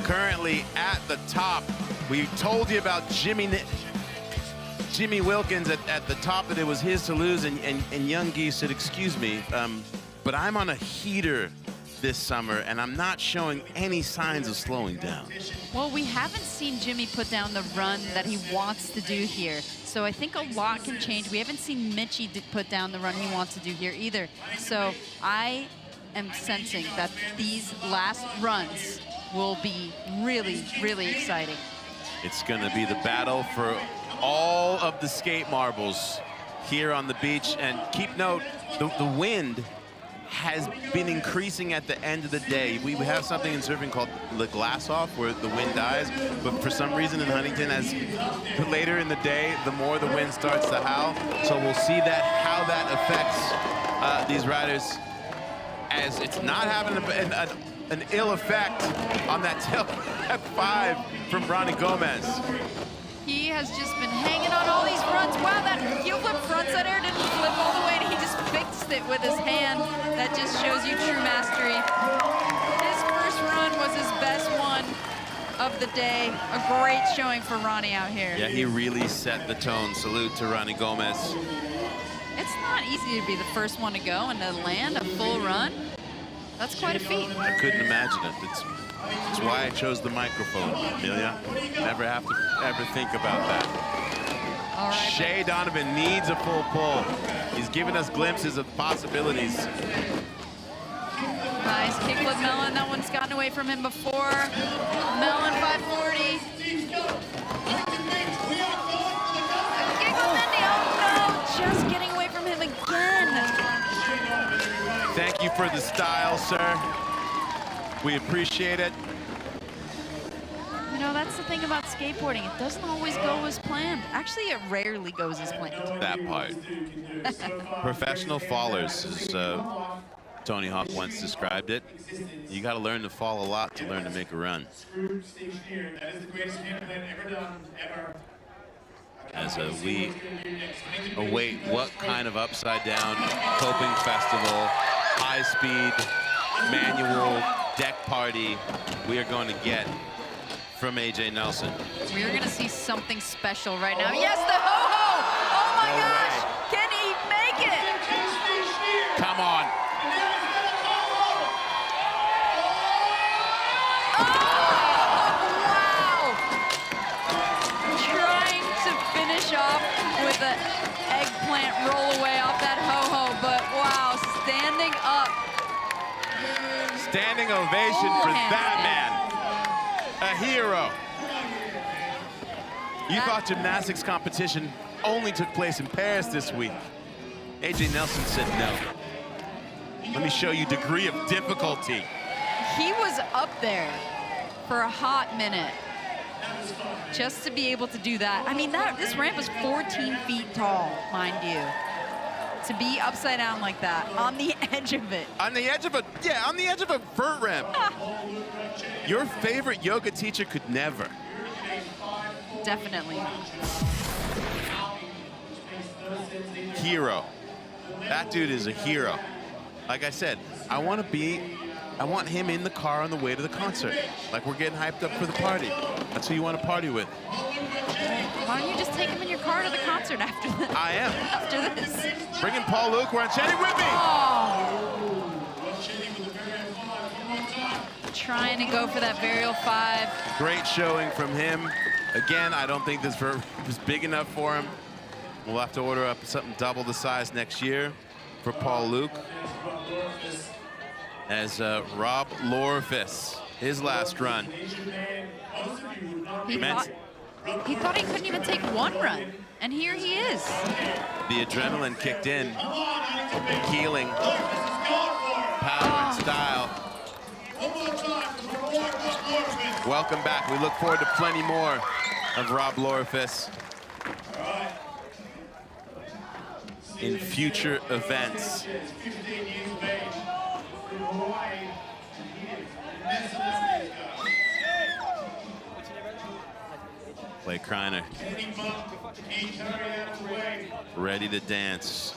currently at the top. We told you about Jimmy Wilkins at the top, that it was his to lose, and young Guy said, excuse me, but I'm on a heater this summer, and I'm not showing any signs of slowing down. Well, we haven't seen Jimmy put down the run that he wants to do here. So I think a lot can change. We haven't seen Mitchie put down the run he wants to do here either. So I am sensing that these last runs will be really, really exciting. It's going to be the battle for all of the skate marbles here on the beach. And keep note, the wind has been increasing at the end of the day. We have something in surfing called the glass off, where the wind dies, but for some reason in Huntington, as later in the day, the more the wind starts to howl. So we'll see how that affects these riders, as it's not having an ill effect on that tail F5 from Ronnie Gomez. He has just been hanging on all these runs. Wow, that heel flip frontside air didn't flip all the way, and he just fixed it with his hand. That just shows you true mastery. His first run was his best one of the day. A great showing for Ronnie out here. Yeah, he really set the tone. Salute to Ronnie Gomez. It's not easy to be the first one to go and to land a full run. That's quite a feat. I couldn't imagine it. It's why I chose the microphone, Amelia. Never have to ever think about that. All right. Shea Donovan needs a full pull. He's given us glimpses of possibilities. Nice kickflip melon. That one's got gotten away from him before. Melon 540. Oh no, just getting away from him again. Thank you for the style, sir. We appreciate it. You know, that's the thing about skateboarding. It doesn't always go as planned. Actually, it rarely goes as planned. That part. Professional fallers, as Tony Hawk once described it. You got to learn to fall a lot to learn to make a run. As we await what kind of upside down coping festival, high speed, manual deck party we are going to get from AJ Nelson. We're going to see something special right now. Yes, the ho-ho! Oh my gosh! Can he make it? Come on. Off with an eggplant roll away off that ho-ho, but wow, standing up. Standing ovation for that man. A hero. You thought gymnastics competition only took place in Paris this week. AJ Nelson said no. Let me show you degree of difficulty. He was up there for a hot minute. Just to be able to do that. I mean, this ramp is 14 feet tall, mind you. To be upside down like that, on the edge of it. On the edge of a, yeah, on the edge of a vert ramp. Your favorite yoga teacher could never. Definitely. Hero. That dude is a hero. Like I said, I want him in the car on the way to the concert. Like we're getting hyped up for the party. That's who you want to party with. Why don't you just take him in your car to the concert after this? I am. After this. Bring in Paul Luke. We're on Chatty with me. Oh. Trying to go for that varial 5. Great showing from him. Again, I don't think this vert was big enough for him. We'll have to order up something double the size next year for Paul Luke. As Rob Lorfis, his last run. He thought he couldn't even take one run, and here he is. The adrenaline kicked in, healing, power and style. Welcome back. We look forward to plenty more of Rob Lorfis in future events. Clay Kreiner ready to dance.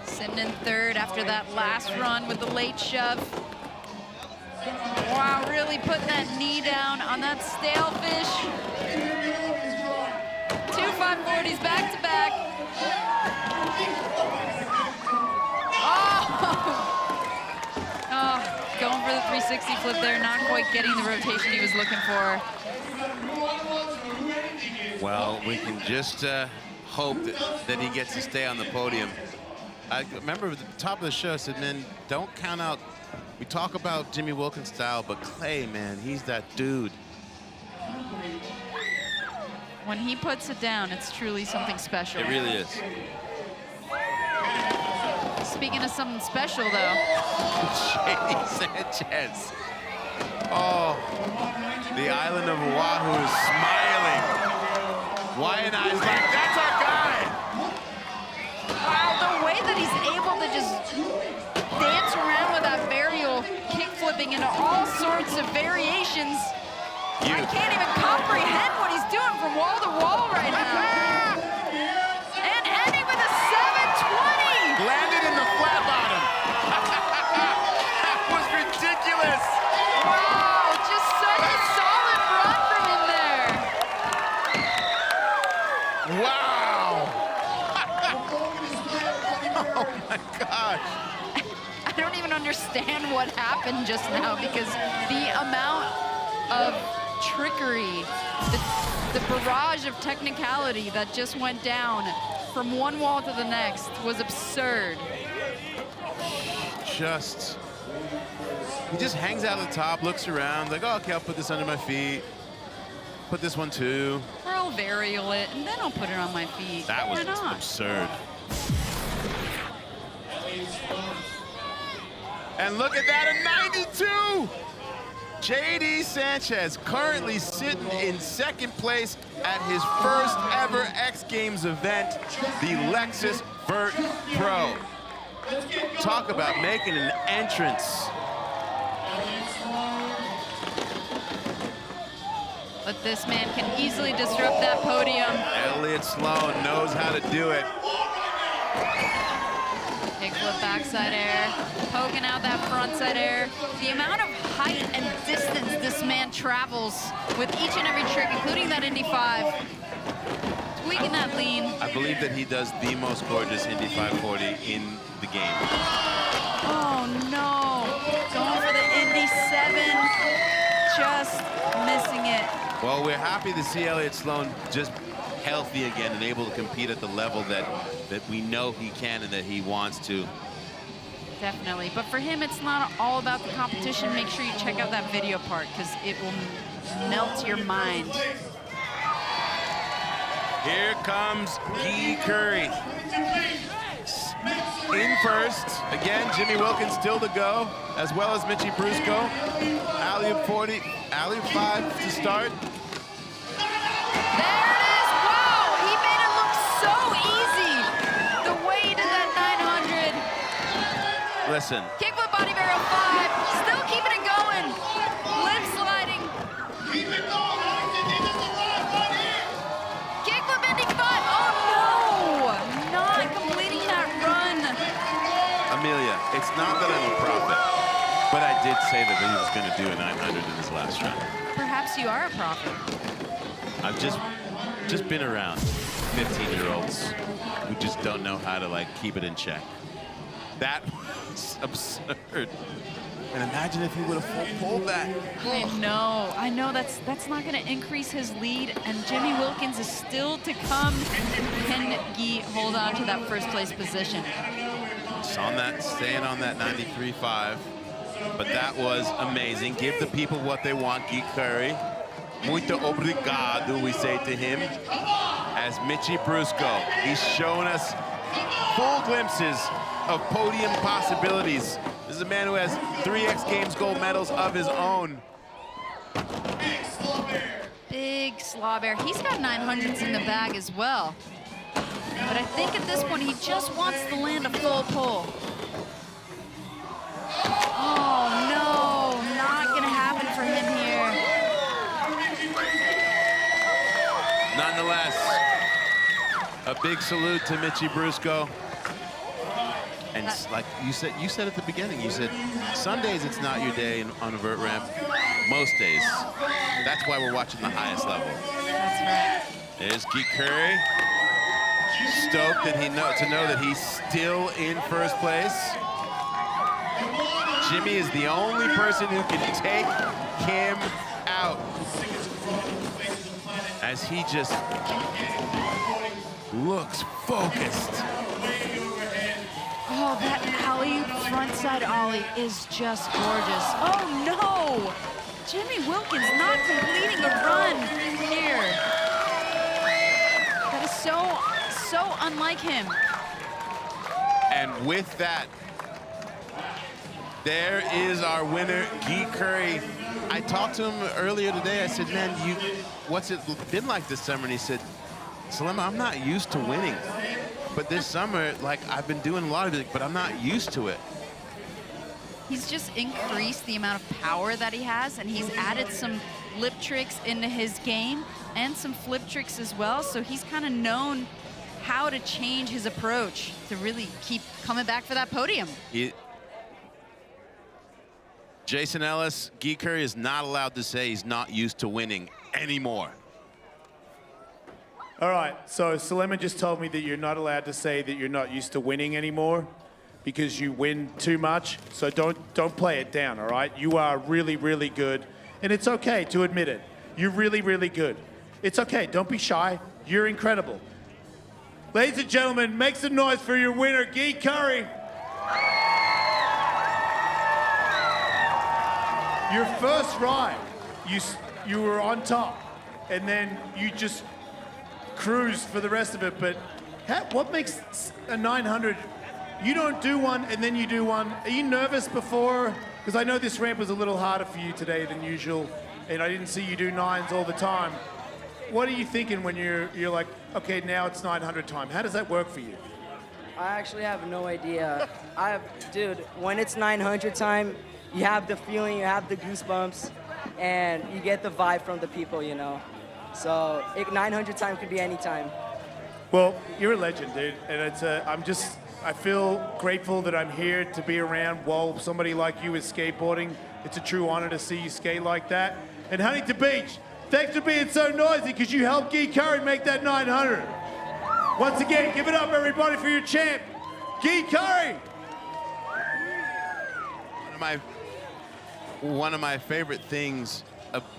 Sitting in third after that last run with the late shove. Wow, really putting that knee down on that stale fish. 2 540s back to back. Oh, going for the 360 flip there, not quite getting the rotation he was looking for. Well, we can just hope that he gets to stay on the podium. I remember at the top of the show, I said, man, don't count out. We talk about Jimmy Wilkins' style, but Clay, man, he's that dude. When he puts it down, it's truly something special. It really is. Speaking of something special, though. Shady Sanchez. Oh, the island of Oahu is smiling. Wyatt Eye's like, that's our guy. Wow, the way that he's able to just dance around with that varial kick flipping into all sorts of variations. I can't even comprehend what he's doing from wall to wall right now. And ending with a 720. Landed in the flat bottom. That was ridiculous. Wow, just such a solid run from him there. Wow. Oh my gosh. I don't even understand what happened just now because the amount of trickery, the barrage of technicality that just went down from one wall to the next was absurd. Just He just hangs out at the top, looks around, like, oh, okay, I'll put this under my feet. Put this one too. Or I'll varial it, and then I'll put it on my feet. That was Why not? absurd. And look at that, a 92! J.D. Sanchez currently sitting in second place at his first ever X Games event, the Lexus Vert Pro. Talk about making an entrance. But this man can easily disrupt that podium. Elliott Sloan knows how to do it. Kickflip backside air, poking out that frontside air. The amount of height and distance this man travels with each and every trick, including that Indy 5. Tweaking that lean. I believe that he does the most gorgeous Indy 540 in the game. Oh no, going for the Indy 7, just missing it. Well, we're happy to see Elliott Sloan just healthy again and able to compete at the level that we know he can and that he wants to. Definitely, but for him, it's not all about the competition. Make sure you check out that video part because it will melt your mind. Here comes Guy Curry. In first, again, Jimmy Wilkins still to go, as well as Mitchie Brusco. Alley-oop 40, alley-oop 5 to start. There it is, wow, he made it look so easy. The way he did that 900. Listen. Kickflip body barrel 5, still keeping it going. Lip sliding. Kickflip Indy 5, oh no, not completing that run. Amelia, it's not that I'm a prophet, but I did say that he was going to do a 900 in his last run. Perhaps you are a prophet. I've just been around 15-year-olds who just don't know how to, like, keep it in check. That was absurd. And imagine if he would have pulled that. I know that's not going to increase his lead, and Jimmy Wilkins is still to come. Can Guy hold on to that first place position? Just on that, staying on that 93.5. But that was amazing. Give the people what they want, Guy Curry. Muito obrigado, we say to him. As Mitchie Brusco, he's showing us full glimpses of podium possibilities. This is a man who has 3 X Games gold medals of his own. Big slaw bear. He's got 900s in the bag as well. But I think at this point, he just wants to land a full pull. Oh, no, not going to happen for him here. Nonetheless, a big salute to Mitchie Brusco. And like you said at the beginning, you said Sundays it's not your day on a vert ramp. Most days. That's why we're watching the highest level. That's right. There's Guy Curry. Stoked that to know that he's still in first place. Jimmy is the only person who can take him out. As he just looks focused. Oh, that alley, frontside ollie is just gorgeous. Oh no! Jimmy Wilkins not completing a run here. That is so unlike him. And with that, there is our winner, Guy Curry. I talked to him earlier today. I said, man, what's it been like this summer? And he said, Salema, I'm not used to winning. But this summer, like, I've been doing a lot of it, but I'm not used to it. He's just increased the amount of power that he has, and he's added some lip tricks into his game and some flip tricks as well. So he's kind of known how to change his approach to really keep coming back for that podium. Jason Ellis, Guy Curry is not allowed to say he's not used to winning anymore. All right, so Salema just told me that you're not allowed to say that you're not used to winning anymore because you win too much. So don't play it down, all right? You are really, really good, and it's okay to admit it. You're really, really good. It's okay, don't be shy. You're incredible. Ladies and gentlemen, make some noise for your winner, Guy Curry. Your first ride, you were on top, and then you just cruised for the rest of it. But what makes a 900? You don't do one, and then you do one. Are you nervous before? Because I know this ramp was a little harder for you today than usual, and I didn't see you do 9s all the time. What are you thinking when you're like, okay, now it's 900 time? How does that work for you? I actually have no idea. Dude, when it's 900 time, you have the feeling, you have the goosebumps, and you get the vibe from the people, you know. So 900 time could be any time. Well, you're a legend, dude, and I feel grateful that I'm here to be around while somebody like you is skateboarding. It's a true honor to see you skate like that. And Huntington Beach, thanks for being so noisy because you helped Guy Curry make that 900. Once again, give it up, everybody, for your champ, Guy Curry. One of my favorite things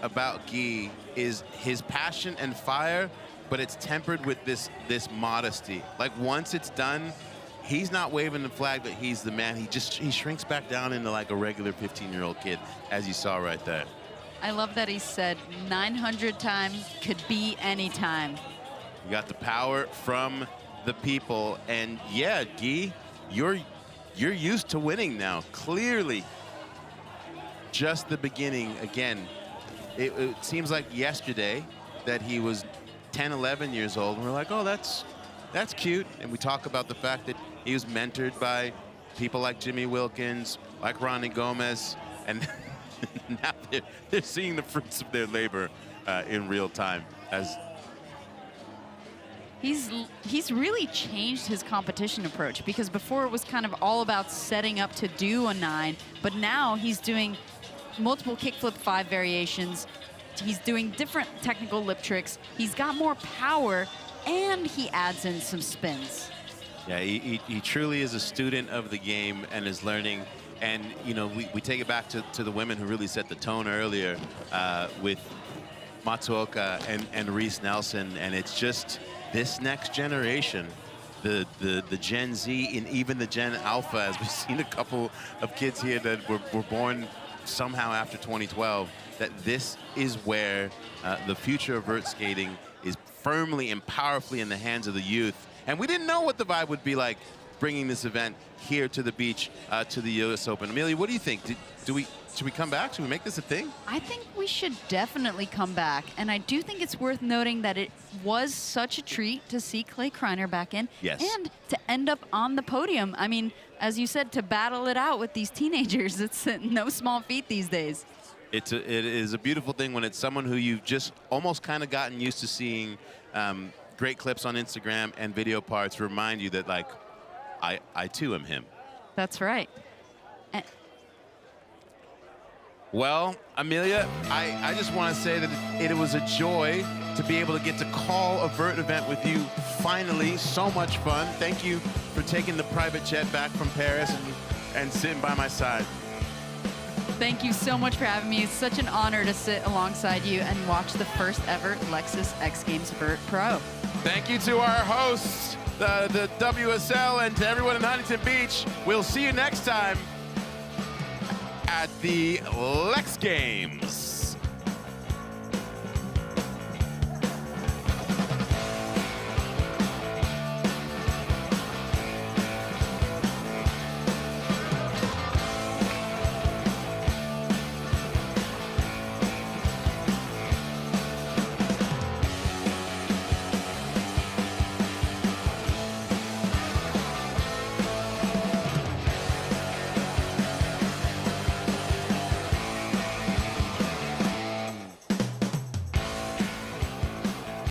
about Guy is his passion and fire, but it's tempered with this modesty. Like once it's done, he's not waving the flag, but he's the man. He shrinks back down into like a regular 15-year-old kid, as you saw right there. I love that he said 900 times could be any time. You got the power from the people, and yeah, Guy, you're used to winning now. Clearly, just the beginning. Again, it seems like yesterday that he was 10, 11 years old, and we're like, oh, that's cute. And we talk about the fact that he was mentored by people like Jimmy Wilkins, like Ronnie Gomez, and now they're seeing the fruits of their labor in real time. As He's really changed his competition approach, because before it was kind of all about setting up to do a 9, but now he's doing multiple kickflip 5 variations. He's doing different technical lip tricks. He's got more power, and he adds in some spins. Yeah, he truly is a student of the game and is learning. And, you know, we take it back to the women who really set the tone earlier with Matsuoka and Reese Nelson. And it's just this next generation, the Gen Z and even the Gen Alpha, as we've seen a couple of kids here that were born somehow after 2012, that this is where the future of vert skating is firmly and powerfully in the hands of the youth. And we didn't know what the vibe would be like bringing this event here to the beach, to the US Open. Amelia, what do you think? Should we come back? Should we make this a thing? I think we should definitely come back. And I do think it's worth noting that it was such a treat to see Clay Kreiner back in. Yes. And to end up on the podium. I mean, as you said, to battle it out with these teenagers, it's no small feat these days. It is a beautiful thing when it's someone who you've just almost kind of gotten used to seeing great clips on Instagram and video parts remind you that, like, I too am him. That's right. Well, Amelia, I just want to say that it was a joy to be able to get to call a vert event with you finally. So much fun. Thank you for taking the private jet back from Paris and sitting by my side. Thank you so much for having me. It's such an honor to sit alongside you and watch the first ever Lexus X Games Vert Pro. Thank you to our hosts, the WSL, and to everyone in Huntington Beach. We'll see you next time at the Lex Games.